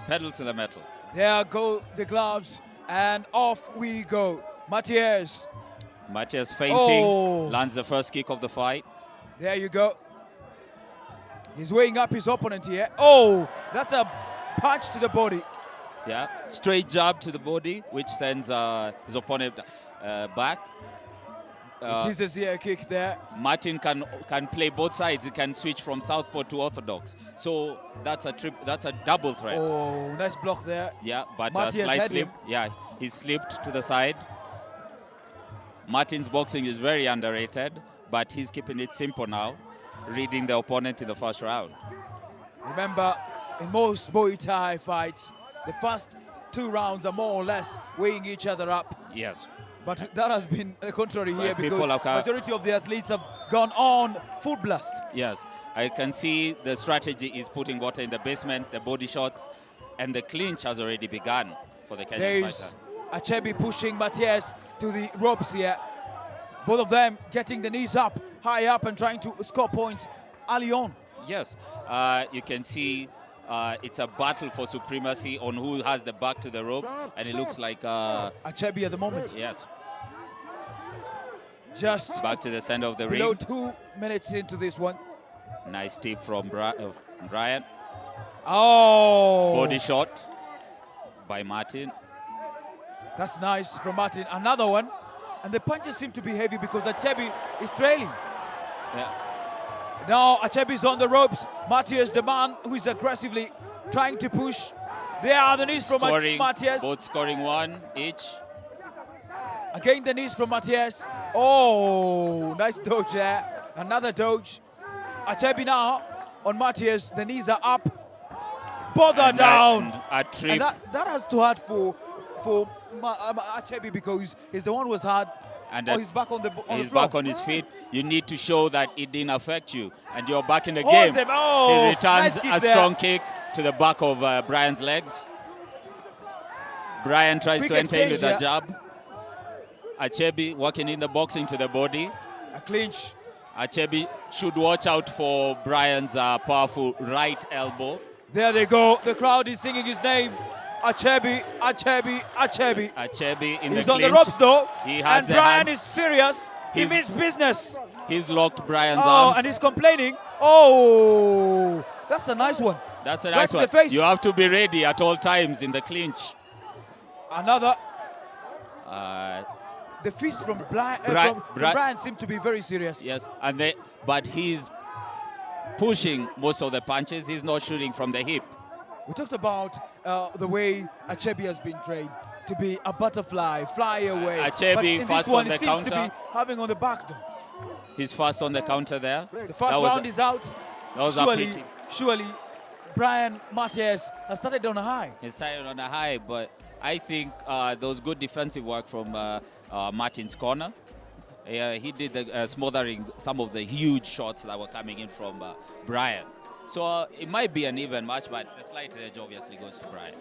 Pedal to the metal. There go the gloves, and off we go. Matias. Matias fainting, lands the first kick of the fight. There you go. He's weighing up his opponent here. Oh, that's a punch to the body. Yeah, straight jab to the body, which sends his opponent back. It is a kick there. Martin can play both sides. He can switch from southpaw to orthodox. So that's a double threat. Oh, nice block there. Yeah, but a Matias slight had slip. him. Yeah, he slipped to the side. Martin's boxing is very underrated, but he's keeping it simple now, reading the opponent in the first round. Remember, in most Muay Thai fights, the first 2 rounds are more or less weighing each other up. Yes. But that has been the contrary here, People because have majority of the athletes have gone on full blast. Yes, I can see the strategy is putting water in the basement, the body shots, and the clinch has already begun for the Kenyan There's fighter. Achebe pushing Matias to the ropes here. Both of them getting the knees up, high up, and trying to score points early on. Yes, you can see it's a battle for supremacy on who has the back to the ropes, and it looks like Achebe at the moment. Yes. Just back to the center of the ring. Below 2 minutes into this one. Nice tip from Brian. Oh! Body shot by Martin. That's nice from Martin. Another one. And the punches seem to be heavy because Achebe is trailing. Yeah. Now Achebe is on the ropes. Matias, the man who is aggressively trying to push. There are the knees from Matias. Both scoring 1 each. Again, the knees from Matias. Oh, nice dodge there. Another dodge. Achebe now on Matias. The knees are up. Both are down. A trip. And that has to hurt for Achebe, because he's the one who was hard. And he's back on the he's back on his feet. You need to show that it didn't affect you, and you're back in the Awesome. game. Oh, he returns nice kick a there. strong kick to the back of Brian's legs. Brian tries Quick to enter in with exchange a jab. Achebe working in the boxing to the body. A clinch. Achebe should watch out for Brian's powerful right elbow. There they go. The crowd is singing his name. Achebe, Achebe, Achebe. Achebe in He's the on clinch. the ropes though. He has and the Brian hands. is serious. He means business. He's locked Brian's Oh, arms. and he's complaining. Oh, that's a nice one. That's a Right nice to one. the face. You have to be ready at all times in the clinch. Another. Uh, The fist from Brian, Bri- from Bri- Brian seemed to be very serious. Yes, but he's pushing most of the punches. He's not shooting from the hip. We talked about the way Achebe has been trained to be a butterfly, fly away. Achebe but in fast this one, on the it seems to counter. be having on the back though. He's fast on the counter there. The first round is out. That was Surely, Brian Matias has started on a high. He started on a high, but I think there was good defensive work from Martin's corner. He did smothering some of the huge shots that were coming in from Brian. So it might be an even match, but the slight edge obviously goes to Brian.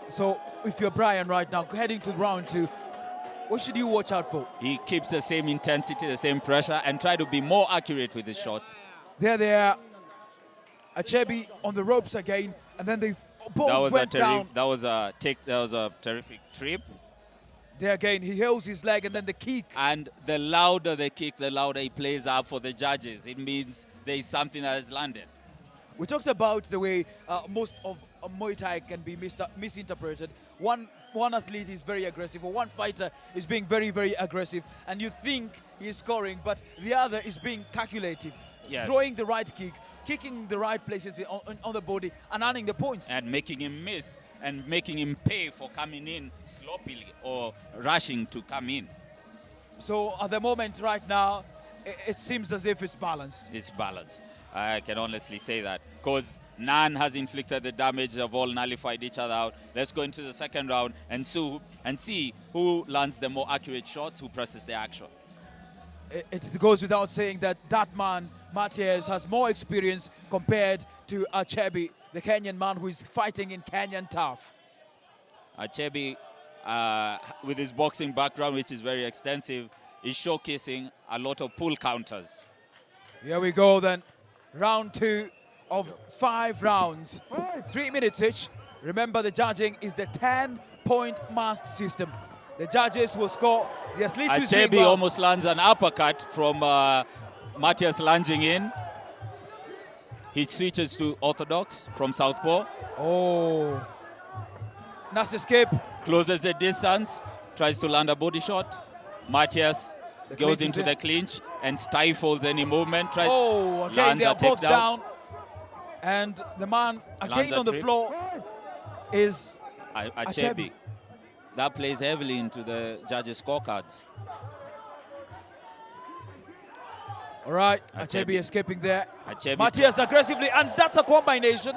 So if you're Brian right now, heading to round 2, what should you watch out for? He keeps the same intensity, the same pressure, and try to be more accurate with his shots. There they are. Achebe on the ropes again, and then they both went down. That was a terrific trip. There again, he holds his leg and then the kick. And the louder the kick, the louder he plays up for the judges. It means there is something that has landed. We talked about the way most of Muay Thai can be misinterpreted. One athlete is very aggressive, or one fighter is being very, very aggressive, and you think he's scoring, but the other is being calculative. Yes. Throwing the right kick, kicking the right places on the body, and earning the points. And making him miss, and making him pay for coming in sloppily or rushing to come in. So at the moment right now, it seems as if it's balanced. It's balanced. I can honestly say that because none has inflicted the damage. They've all nullified each other out. Let's go into the second round and see who lands the more accurate shots, who presses the action. It goes without saying that man, Matias, has more experience compared to Achebe, the Kenyan man who is fighting in Kenyan turf. Achebe, with his boxing background, which is very extensive, is showcasing a lot of pull counters. Here we go then. Round 2 of 5 rounds. 3 minutes each. Remember, the judging is the 10-point mast system. The judges will score the athletes who's doing Achebe well. almost lands an uppercut from Matias lunging in. He switches to orthodox from southpaw. Oh. Nice escape. Closes the distance, tries to land a body shot. Matias goes into the clinch and stifles any movement. Again, they are both down. And the man again on the floor is Achebe. That plays heavily into the judges' scorecards. All right, Achebe escaping there. Achebe Matias aggressively, and that's a combination.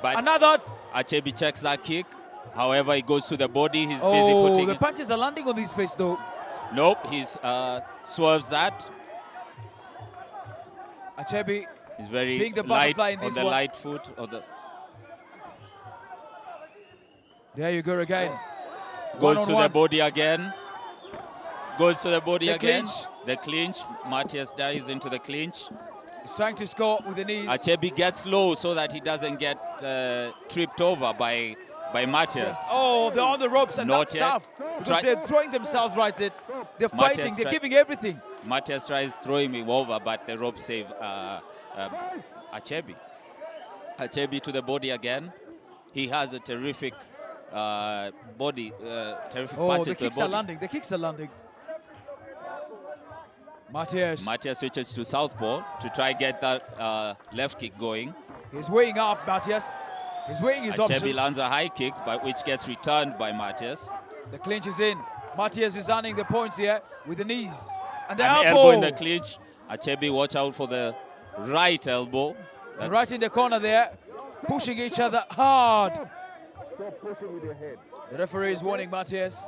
But another. Achebe checks that kick. However, he goes to the body. He's busy putting the punches are landing on his face, though. Nope, he's swerves that. Achebe is very being the light butterfly in this on the one. light foot. There you go again. Goes to the body again. Goes to the body again. Clinch. The clinch. Matias dives into the clinch. He's trying to score with the knees. Achebe gets low so that he doesn't get tripped over by Matias. Yes. Oh, they're on the ropes, and Not that's yet. tough. Because they're throwing themselves right there. They're fighting, they're giving everything. Matias tries throwing him over, but the rope save Achebe. Achebe to the body again. He has a terrific body, terrific punches the to the kicks body. are landing. The kicks are landing. Matias switches to southpaw to try get that left kick going. He's weighing up, Matias. He's weighing his options. Achebe lands a high kick, but which gets returned by Matias. The clinch is in. Matias is earning the points here with the knees. And the An elbow. in the clinch. Achebe, watch out for the right elbow. Right in the corner there, pushing each other hard. Stop pushing with your head. The referee is warning Matias.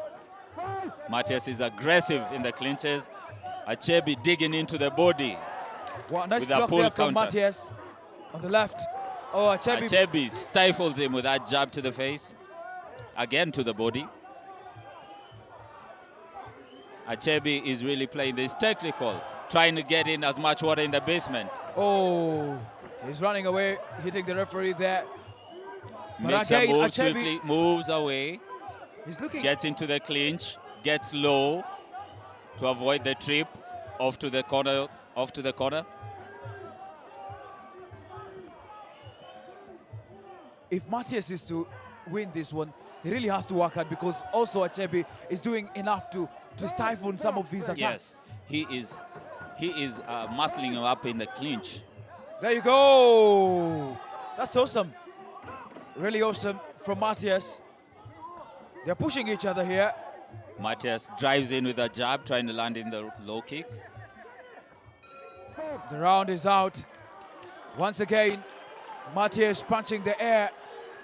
Matias is aggressive in the clinches. Achebe digging into the body. Well, nice with a block pull there from counter. Matias on the left. Oh, Achebe stifles him with that jab to the face. Again to the body. Achebe is really playing this technical, trying to get in as much water in the basement. Oh, he's running away, hitting the referee there. But Makes again, a move, Achebe, swiftly moves away. He's looking. Gets into the clinch, gets low to avoid the trip, off to the corner. If Matias is to win this one, he really has to work hard, because also Achebe is doing enough to stifle some of his attacks. Yes, he is muscling him up in the clinch. There you go. That's awesome. Really awesome from Matias. They're pushing each other here. Matias drives in with a jab, trying to land in the low kick. The round is out. Once again, Matias punching the air.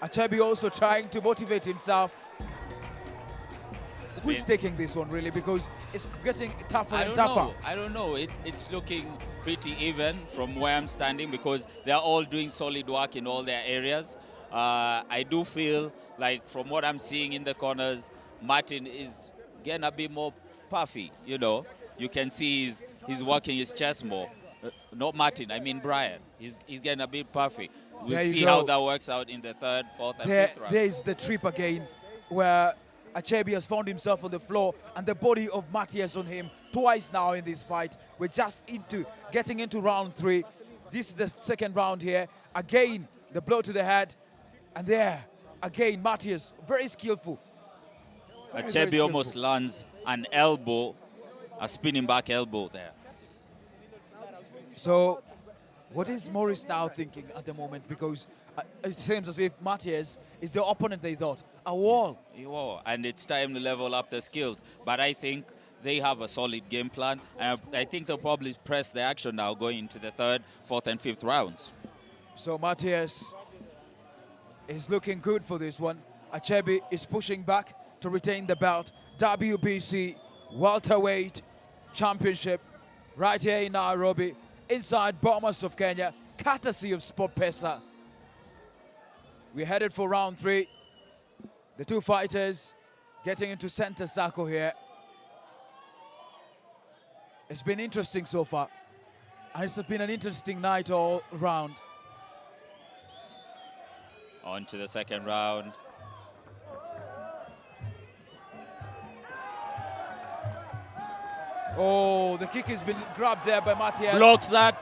Achebe also trying to motivate himself. Who's taking this one, really? Because it's getting tougher and tougher. I don't know. It's looking pretty even from where I'm standing, because they're all doing solid work in all their areas. I do feel like, from what I'm seeing in the corners, Martin is getting a bit more puffy, you know. You can see he's working his chest more. Not Martin, I mean Brian. He's getting a bit puffy. We'll see how that works out in the third, fourth, and fifth round. There's the trip again, where Achebe has found himself on the floor, and the body of Matias on him twice now in this fight. We're just getting into round 3. This is the second round here. Again, the blow to the head. And there, again, Matias, very skillful. Achebe almost lands an elbow, a spinning back elbow there. So, what is Morris now thinking at the moment? Because it seems as if Matias is the opponent they thought. A wall. And it's time to level up the skills. But I think they have a solid game plan, and I think they'll probably press the action now going into the 3rd, 4th, and 5th rounds. So Matias is looking good for this one. Achebe is pushing back to retain the belt. WBC welterweight championship right here in Nairobi, inside Bomas of Kenya, courtesy of SportPesa. We're headed for round 3. The two fighters getting into center circle here. It's been interesting so far, and it's been an interesting night all round. On to the 2nd round. Oh, the kick has been grabbed there by Matias. Blocks that.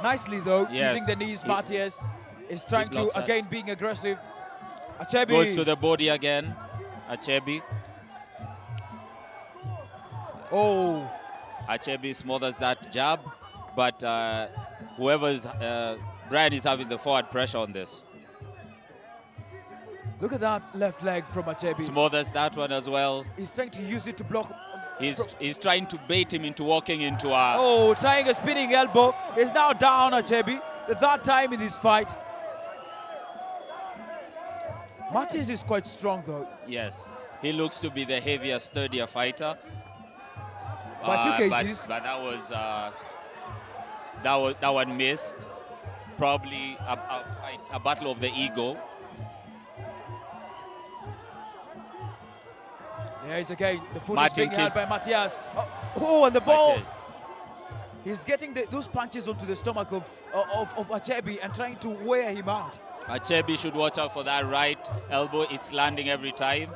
Nicely though, Yes. using the knees. Matias is trying to, blocks that. again, being aggressive. Achebe. Goes to the body again. Achebe. Oh. Achebe smothers that jab, but Brian is having the forward pressure on this. Look at that left leg from Achebe. Smothers that one as well. He's trying to use it to block. He's trying to bait him into walking into a... Oh, trying a spinning elbow. He's now down, Achebe. The 3rd time in this fight. Matias is quite strong though. Yes, he looks to be the heavier, sturdier fighter. By 2 kgs. But that one missed. Probably a battle of the ego. There is again, the foot Martin is being held keeps- by Matias. Oh, and the ball. Matias. He's getting those punches onto the stomach of Achebe and trying to wear him out. Achebe should watch out for that right elbow. It's landing every time.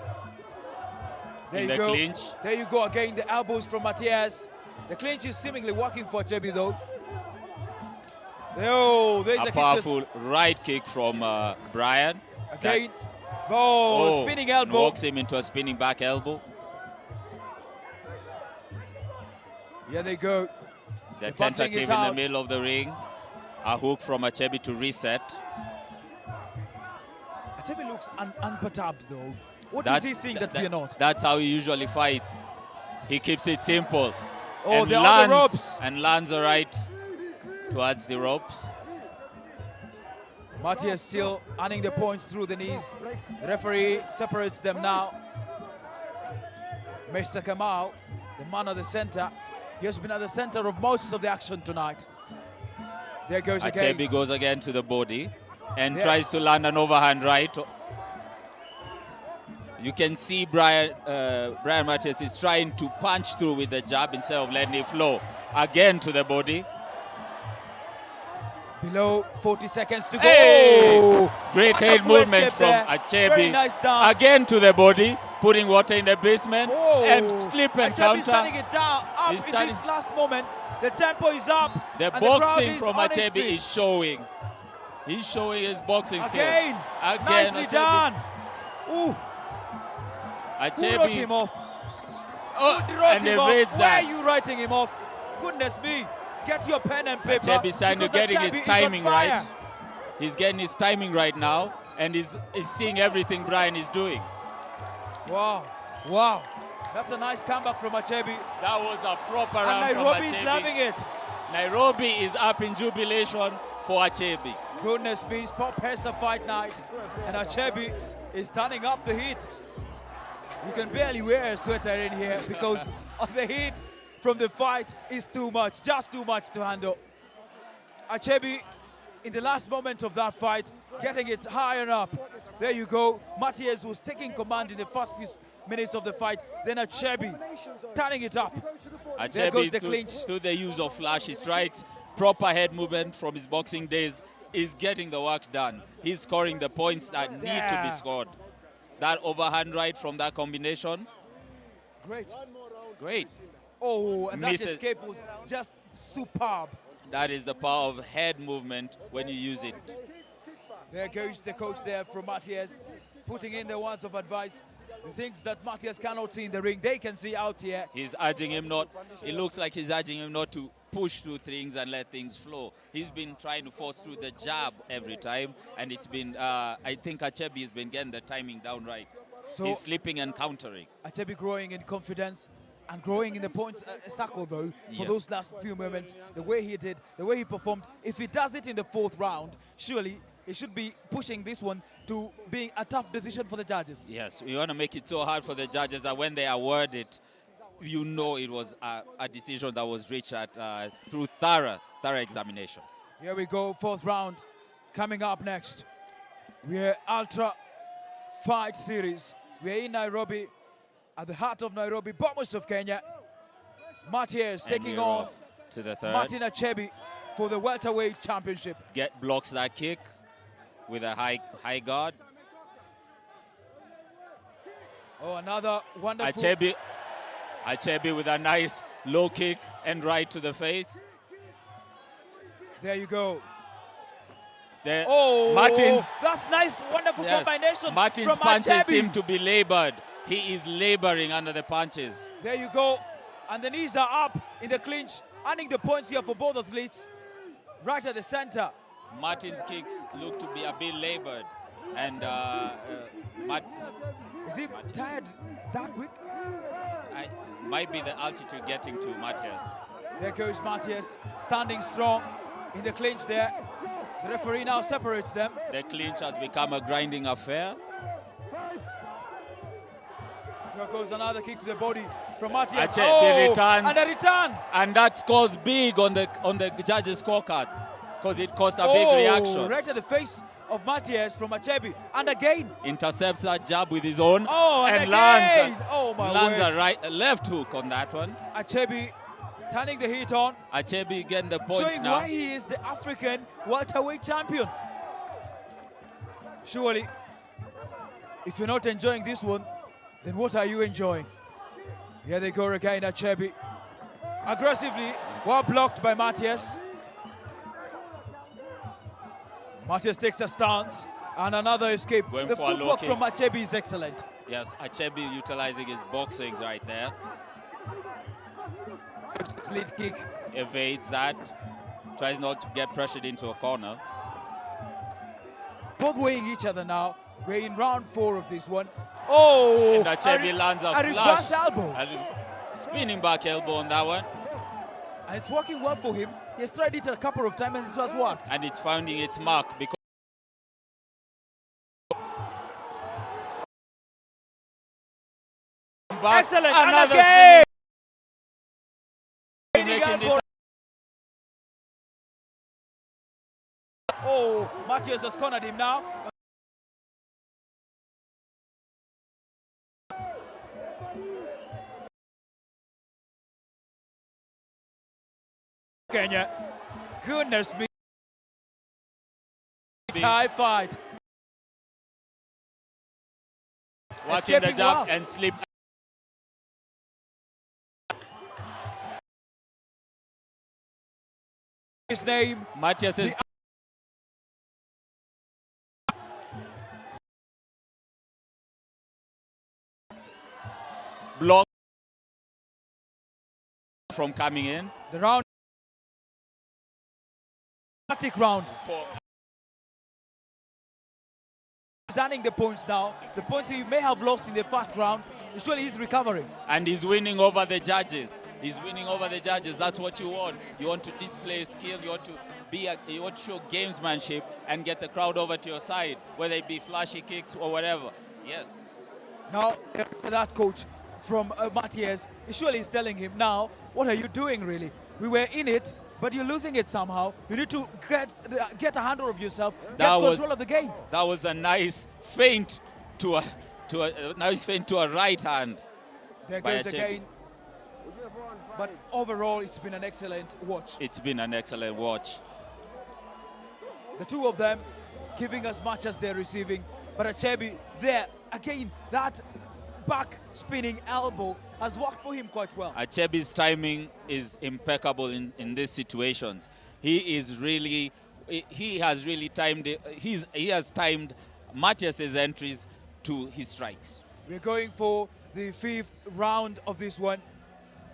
There in you the go. clinch. There you go again, the elbows from Matias. The clinch is seemingly working for Achebe though. Oh, there's a A kick. powerful right kick from Brian. Again. Oh, spinning elbow. Walks him into a spinning back elbow. Here they go. The They're battling tentative it in the out. middle of the ring. A hook from Achebe to reset. Achebe looks unperturbed though. What is he seeing that we are not? That's how he usually fights. He keeps it simple. Oh, and they're on the ropes. And lands the right towards the ropes. Matias still earning the points through the knees. The referee separates them now. Mr. Kamau, the man at the center, he has been at the center of most of the action tonight. There goes again. Achebe goes again to the body and Yeah. tries to land an overhand right. You can see Brian Matias is trying to punch through with the jab instead of letting it flow. Again to the body. Below 40 seconds to go. Hey! Great What a head full movement escape from there. Achebe. Very nice down. Again to the body, putting water in the basement and slip and Achebe's counter. turning it down. Up He's in turning- these last moments. The tempo is up. The and the crowd boxing is from on its Achebe feet. is showing. He's showing his boxing Again. skills. Nicely Achebe. done. Ooh. Who Achebe. wrote him off? Oh, Who wrote and him evades off? Why that. are you writing him off? Goodness me. Get your pen and paper. Achebe's trying to because getting Achebe his is on timing fire. right. He's getting his timing right now, and he's seeing everything Brian is doing. Wow. Wow. That's a nice comeback from Achebe. That was a proper And round from Nairobi is Achebe. loving it. Nairobi is up in jubilation for Achebe. Goodness me, SportPesa fight night. And Achebe is turning up the heat. You can barely wear a sweater in here because of the heat from the fight is too much, just too much to handle. Achebe, in the last moment of that fight, getting it higher up. There you go. Matias was taking command in the first few minutes of the fight. Then Achebe turning it up. There goes the Achebe, clinch. through the use of flashy strikes, proper head movement from his boxing days, is getting the work done. He's scoring the points that need to Yeah. be scored. That overhand right from that combination. Great. Great. Oh, and that Misses. escape was just superb. That is the power of head movement when you use it. There goes the coach there from Matias, putting in the words of advice. The things that Matias cannot see in the ring, they can see out here. He's urging him not, it looks like he's urging him not to push through things and let things flow. He's been trying to force through the jab every time, and it's been, I think Achebe has been getting the timing down right. So- He's slipping and countering. Achebe growing in confidence. and growing in the points circle though for Yes. those last few moments, the way he did, the way he performed. If he does it in the 4th round, surely he should be pushing this one to being a tough decision for the judges. Yes, we want to make it so hard for the judges that when they award it, you know it was a decision that was reached at through thorough examination. Here we go, 4th round coming up next. We're Ultra Fight Series. We're in Nairobi, at the heart of Nairobi, Bomas of Kenya. Matias And taking we're on off to the 3rd. Martin Achebi for the welterweight championship. Blocks that kick with a high guard. Oh, another wonderful. Achebe with a nice low kick and right to the face. There you go. Oh, Martin's, that's nice, wonderful yes, combination. Martin's from punches Achebe. seem to be labored. He is laboring under the punches. There you go. And the knees are up in the clinch, earning the points here for both athletes. Right at the center. Martin's kicks look to be a bit labored. And is he tired that quick? Might be the altitude getting to Matias. There goes Matias, standing strong in the clinch there. The referee now separates them. The clinch has become a grinding affair. There goes another kick to the body from Matias. Achebe returns. And a return. And that scores big on the judges' scorecards because it caused a big reaction. Right at the face of Matias from Achebe. And again. Intercepts that jab with his own. And lands, lands a left hook on that one. Achebe turning the heat on. Achebe getting the points showing now. why he is the African welterweight champion. Surely, if you're not enjoying this one, then what are you enjoying? Here they go again, Achebe. Aggressively, well blocked by Matias. Matias takes a stance, and another escape. Going the for a low footwork kick. from Achebe is excellent. Yes, Achebe utilizing his boxing right there. Lead kick. Evades that. Tries not to get pressured into a corner. Both weighing each other now. We're in round 4 of this one. Oh! And Achebe lands a reverse flush. elbow. A spinning back elbow on that one. And it's working well for him. He has tried it a couple of times and it has worked. And it's finding its mark because excellent. Another and again! making this. Oh, Matias has cornered him now. Kenya. Goodness me. High fight. Working the jab and slip. His name. Matias is blocked from coming in. The round. Round. He's earning the points now. The points he may have lost in the first round. Surely he's recovering. And he's winning over the judges. He's winning over the judges. That's what you want. You want to display skill. You want to you want to show gamesmanship and get the crowd over to your side, whether it be flashy kicks or whatever. Yes. Now that coach from Matias surely is telling him now, what are you doing really? We were in it, but you're losing it somehow. You need to get a handle of yourself, get control of the game. That was a nice feint to a right hand. There goes again. But overall, it's been an excellent watch. It's been an excellent watch. The two of them giving as much as they're receiving. But Achebe there, again, that back spinning elbow has worked for him quite well. Achebe's timing is impeccable in these situations. He has really timed it. He has timed Matias's entries to his strikes. We're going for the 5th round of this one.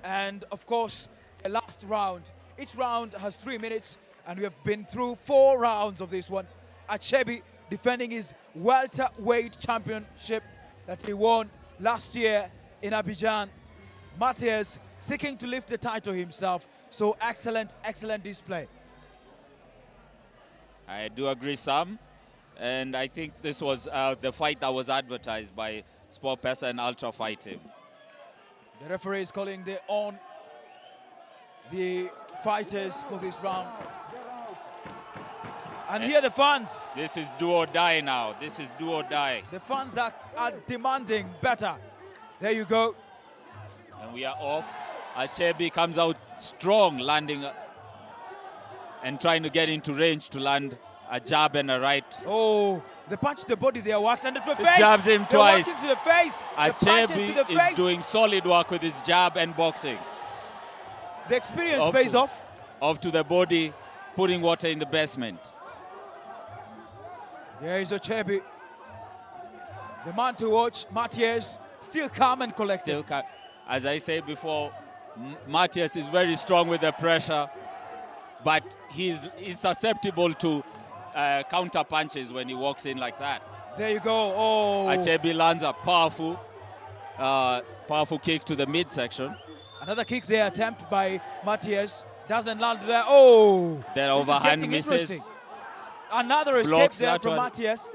And of course, the last round. Each round has 3 minutes, and we have been through 4 rounds of this one. Achebe defending his welterweight championship that he won last year in Abidjan. Matias seeking to lift the title himself. So excellent, excellent display. I do agree, Sam. And I think this was the fight that was advertised by SportPesa and Ultra Fight Team. The referee is calling the fighters for this round. And here the fans. This is do or die now. This is do or die. The fans are demanding better. There you go. And we are off. Achebe comes out strong, landing and trying to get into range to land a jab and a right. Oh, the punch to the body there works, and the face. Jabs him twice. To the face. Achebe is doing solid work with his jab and boxing. The experience pays off. Off to the body, putting water in the basement. There is Achebe. The man to watch, Matias, still calm and collected. Still calm. As I said before, Matias is very strong with the pressure, but he's susceptible to counter punches when he walks in like that. There you go. Oh. Achebe lands a powerful kick to the midsection. Another kick there, attempt by Matias. Doesn't land there. Oh. That overhand misses. Another escape there from Matias.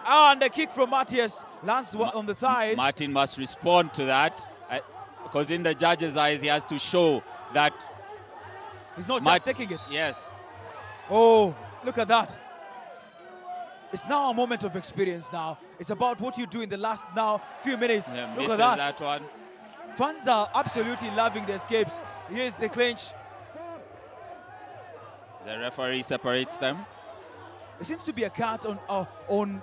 And the kick from Matias lands on the thighs. Martin must respond to that, because in the judge's eyes, he has to show that he's not just taking it. Yes. Oh, look at that. It's now a moment of experience now. It's about what you do in the last few minutes. Yeah, look at that one. Fans are absolutely loving the escapes. Here's the clinch. The referee separates them. There seems to be a cut on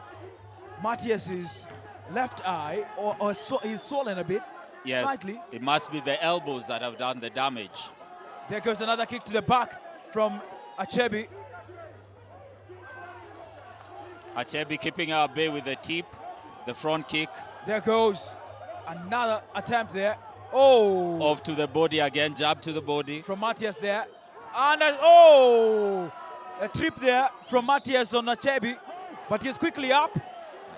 Matias's left eye, or he's swollen a bit. Yes, slightly. It must be the elbows that have done the damage. There goes another kick to the back from Achebe. Achebe keeping her at bay with the tip, the front kick. There goes another attempt there. Oh! Off to the body again, jab to the body. From Matias there. And a trip there from Matias on Achebe, but he's quickly up.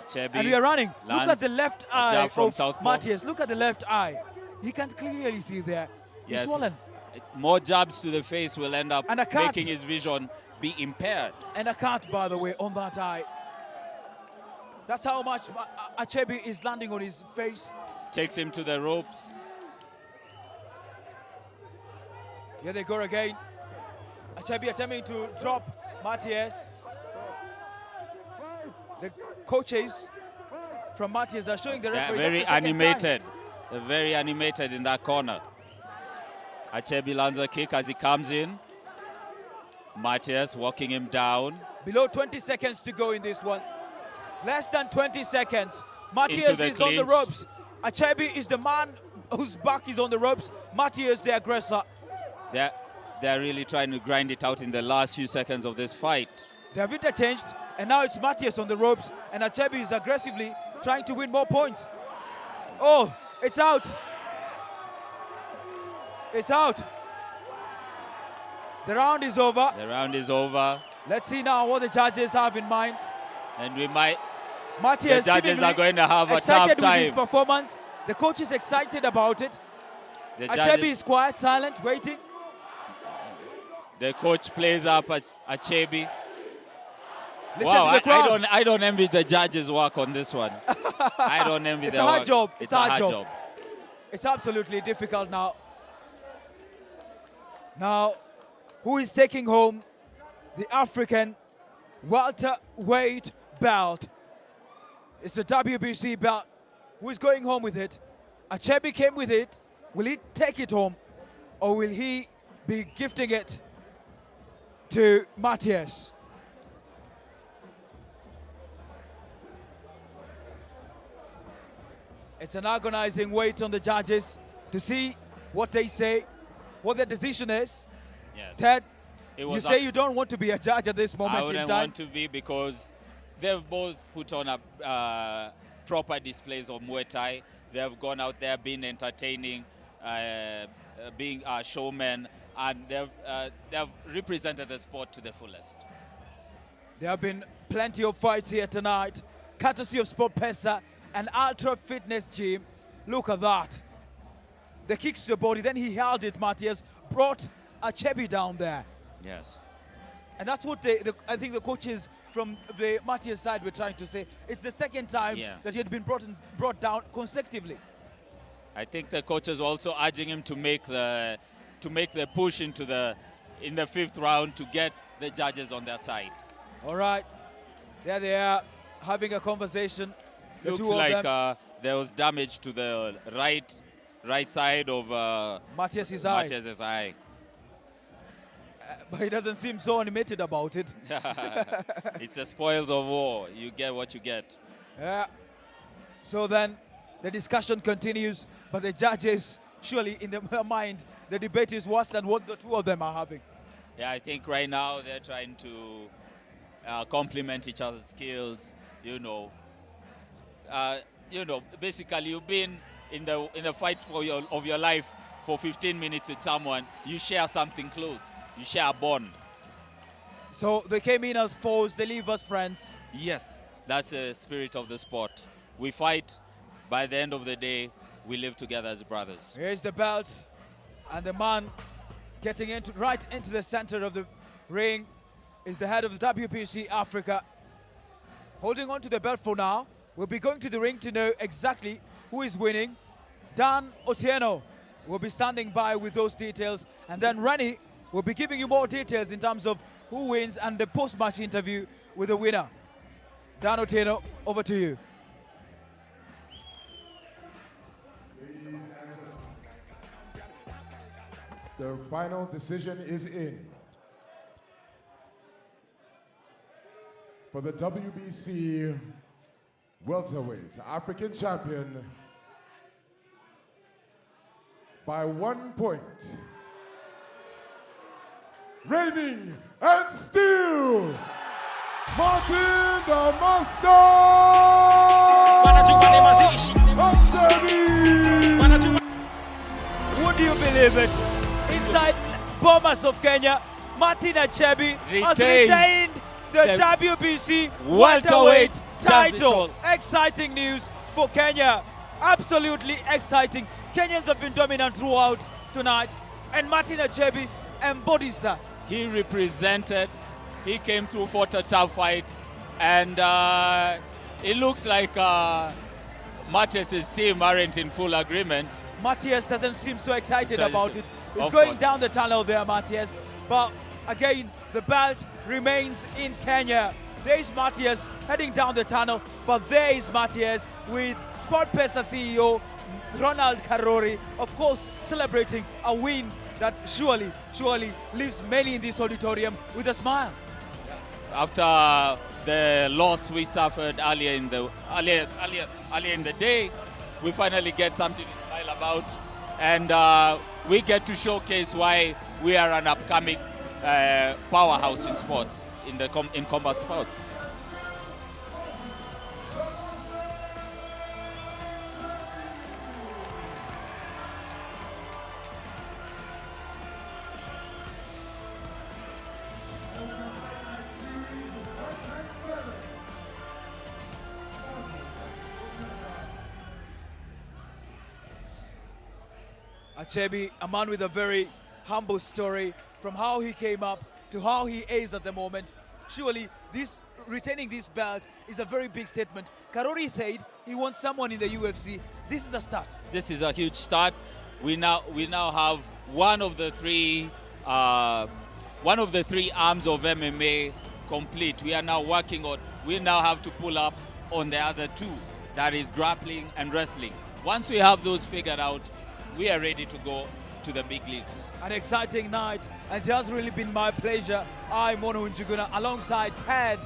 Achebe and we are running. Look at the left eye of Matias. Look at the left eye. You can clearly see there. He's swollen. More jabs to the face will end up making his vision be impaired. And a cut, by the way, on that eye. That's how much Achebe is landing on his face. Takes him to the ropes. Here they go again. Achebe attempting to drop Matias. The coaches from Matias are showing the referee. They're very animated. They're very animated in that corner. Achebe lands a kick as he comes in. Matias walking him down. Below 20 seconds to go in this one. Less than 20 seconds. Matias is on the ropes. Achebe is the man whose back is on the ropes. Matias the aggressor. They're really trying to grind it out in the last few seconds of this fight. They have interchanged, and now it's Matias on the ropes, and Achebe is aggressively trying to win more points. Oh, it's out. It's out. The round is over. The round is over. Let's see now what the judges have in mind. And we might... Matias the judges are going to have a tough excited time. with his performance. The coach is excited about it. Achebe is quiet, silent, waiting. The coach plays up at Achebe. Listen wow, to the crowd. I don't envy the judges' work on this one. I don't envy their work. It's a hard job. It's a hard job. It's absolutely difficult now. Now, who is taking home the African welterweight belt? It's the WBC belt. Who is going home with it? Achebe came with it. Will he take it home, or will he be gifting it to Matias? It's an agonizing wait on the judges to see what they say, what their decision is. Yes. Ted, you say you don't want to be a judge at this moment in time. I wouldn't want to be, because they've both put on a proper displays of Muay Thai. They've gone out there, been entertaining, being showmen, and they've represented the sport to the fullest. There have been plenty of fights here tonight, courtesy of SportPesa and Ultra Fitness Gym. Look at that. the kicks to the body, then he held it, Matias, brought Achebe down there. Yes. And that's what I think the coaches from the Matias side were trying to say. It's the second time that he had been brought down consecutively. I think the coaches were also urging him to make the push in the 5th round to get the judges on their side. All right, there they are having a conversation. Looks like there was damage to the right side of Matias's eye. Matias's eye. But he doesn't seem so animated about it. It's the spoils of war. You get what you get. Yeah. So then the discussion continues, but the judges, surely in their mind, the debate is worse than what the two of them are having. Yeah, I think right now they're trying to complement each other's skills. Basically you've been in the fight of your life for 15 minutes with someone. You share something close. You share a bond. So they came in as foes, they leave as friends. Yes, that's the spirit of the sport. We fight. By the end of the day, we live together as brothers. Here's the belt, and the man getting right into the center of the ring is the head of the WBC Africa. Holding on to the belt for now. We'll be going to the ring to know exactly who is winning. Dan Otieno will be standing by with those details, and then Rennie will be giving you more details in terms of who wins and the post-match interview with the winner. Dan Otieno, over to you. The final decision is in. For the WBC welterweight African champion by 1 point, reigning and still, Martin the Master Achebi. Would you believe it? Inside Bomas of Kenya, Martin Achebi has retained the WBC welterweight title. Exciting news for Kenya. Absolutely exciting. Kenyans have been dominant throughout tonight, and Martin Achebi embodies that. He represented, he came through, fought a tough fight, and it looks like Matias's team aren't in full agreement. Matias doesn't seem so excited about it. He's Of going course. down the tunnel there, Matias. But again, the belt remains in Kenya. There is Matias heading down the tunnel, but there is Matias with SportPesa CEO Ronald Karori, of course, celebrating a win that surely leaves many in this auditorium with a smile. After the loss we suffered earlier in the day, we finally get something to smile about, and we get to showcase why we are an upcoming powerhouse in sports, in combat sports. Achebe, a man with a very humble story, from how he came up to how he is at the moment. Surely retaining this belt is a very big statement. Karori said he wants someone in the UFC. This is a start. This is a huge start. We now have one of the three arms of MMA complete. We are now working on. We now have to pull up on the other two, that is grappling and wrestling. Once we have those figured out, we are ready to go to the big leagues. An exciting night, and it has really been my pleasure. I'm Mono Njuguna alongside Ted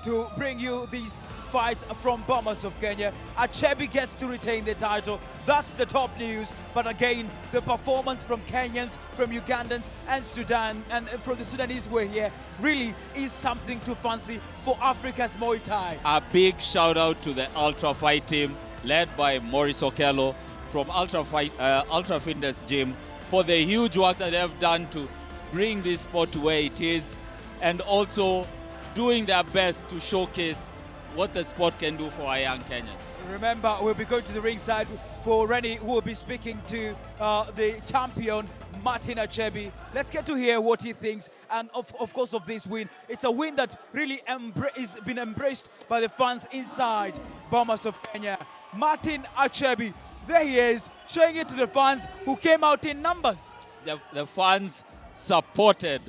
to bring you these fights from Bomas of Kenya. Achebe gets to retain the title. That's the top news. But again, the performance from Kenyans, from Ugandans and Sudan, and from the Sudanese who are here, really is something to fancy for Africa's Muay Thai. A big shout out to the Ultra Fight team led by Maurice Okello from Ultra Fitness Gym for the huge work that they have done to bring this sport to where it is, and also doing their best to showcase what the sport can do for our young Kenyans. Remember, we'll be going to the ringside for Rennie, who will be speaking to the champion, Martin Achebi. Let's get to hear what he thinks, and of course of this win. It's a win that really is been embraced by the fans inside Bomas of Kenya. Martin Achebi, there he is, showing it to the fans who came out in numbers. The fans supported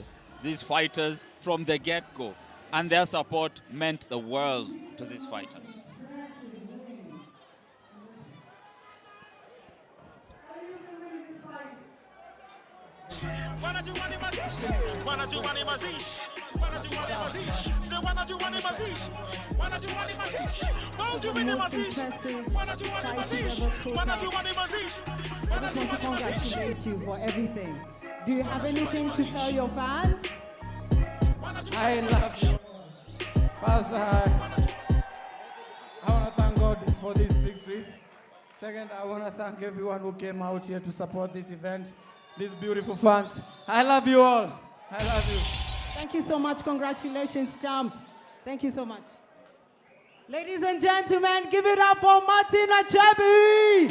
these fighters from the get-go, and their support meant the world to these fighters. I just want to congratulate you for everything. Do you have anything to tell your fans? I love you. First, I want to thank God for this victory. Second, I want to thank everyone who came out here to support this event, these beautiful fans. I love you all. I love you. Thank you so much. Congratulations, champ. Thank you so much. Ladies and gentlemen, give it up for Martin Achebi.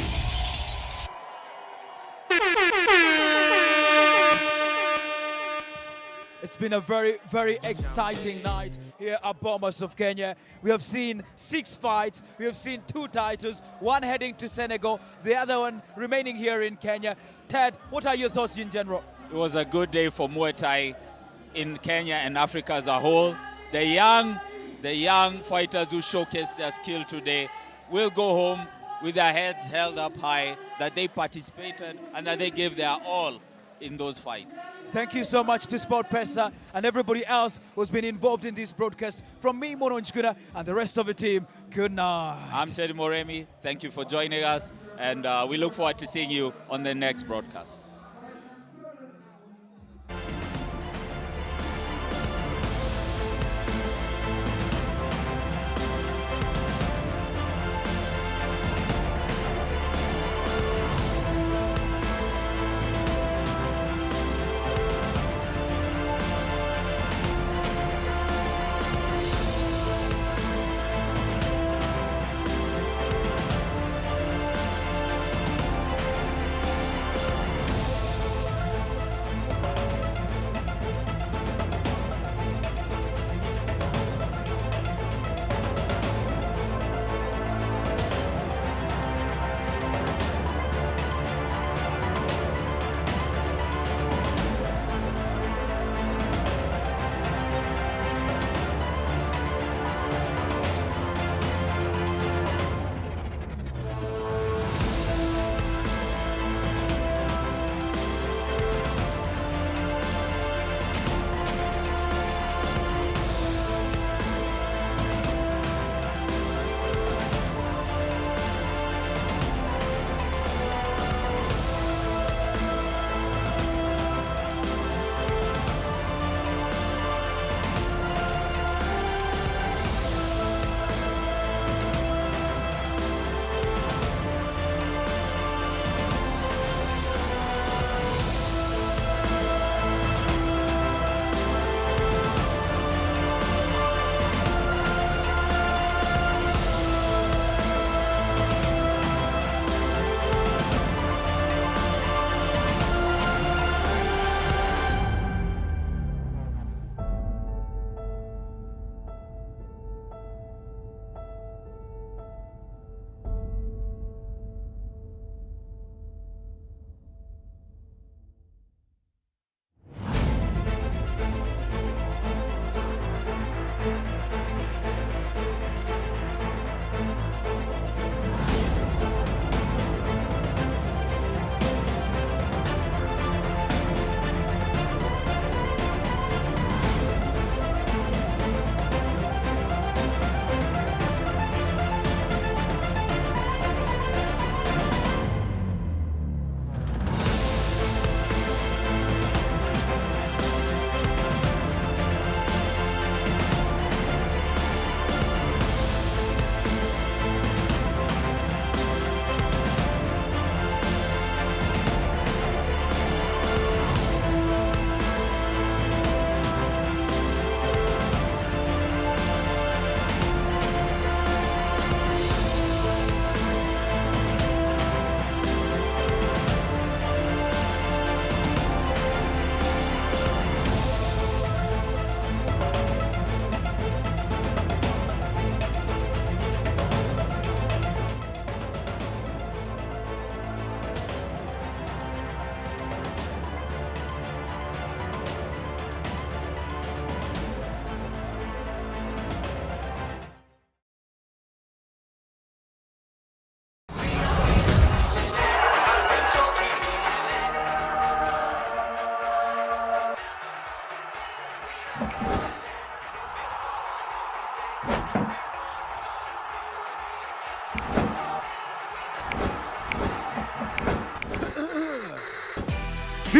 It's been a very, very exciting night here at Bomas of Kenya. We have seen 6 fights, we have seen 2 titles, one heading to Senegal, the other one remaining here in Kenya. Ted, what are your thoughts in general? It was a good day for Muay Thai in Kenya and Africa as a whole. The young fighters who showcased their skill today will go home with their heads held up high, that they participated and that they gave their all in those fights. Thank you so much to Sport Pesa and everybody else who's been involved in this broadcast. From me, Mono Njuguna, and the rest of the team, good night. I'm Teddy Moremi. Thank you for joining us, and we look forward to seeing you on the next broadcast.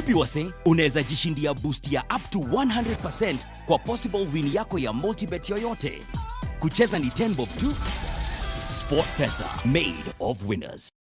Vipi wase, unaweza jishindia boost ya up to 100% kwa possible win yako ya multibet yoyote. Kucheza ni 10 bob tu. SportPesa, made of winners.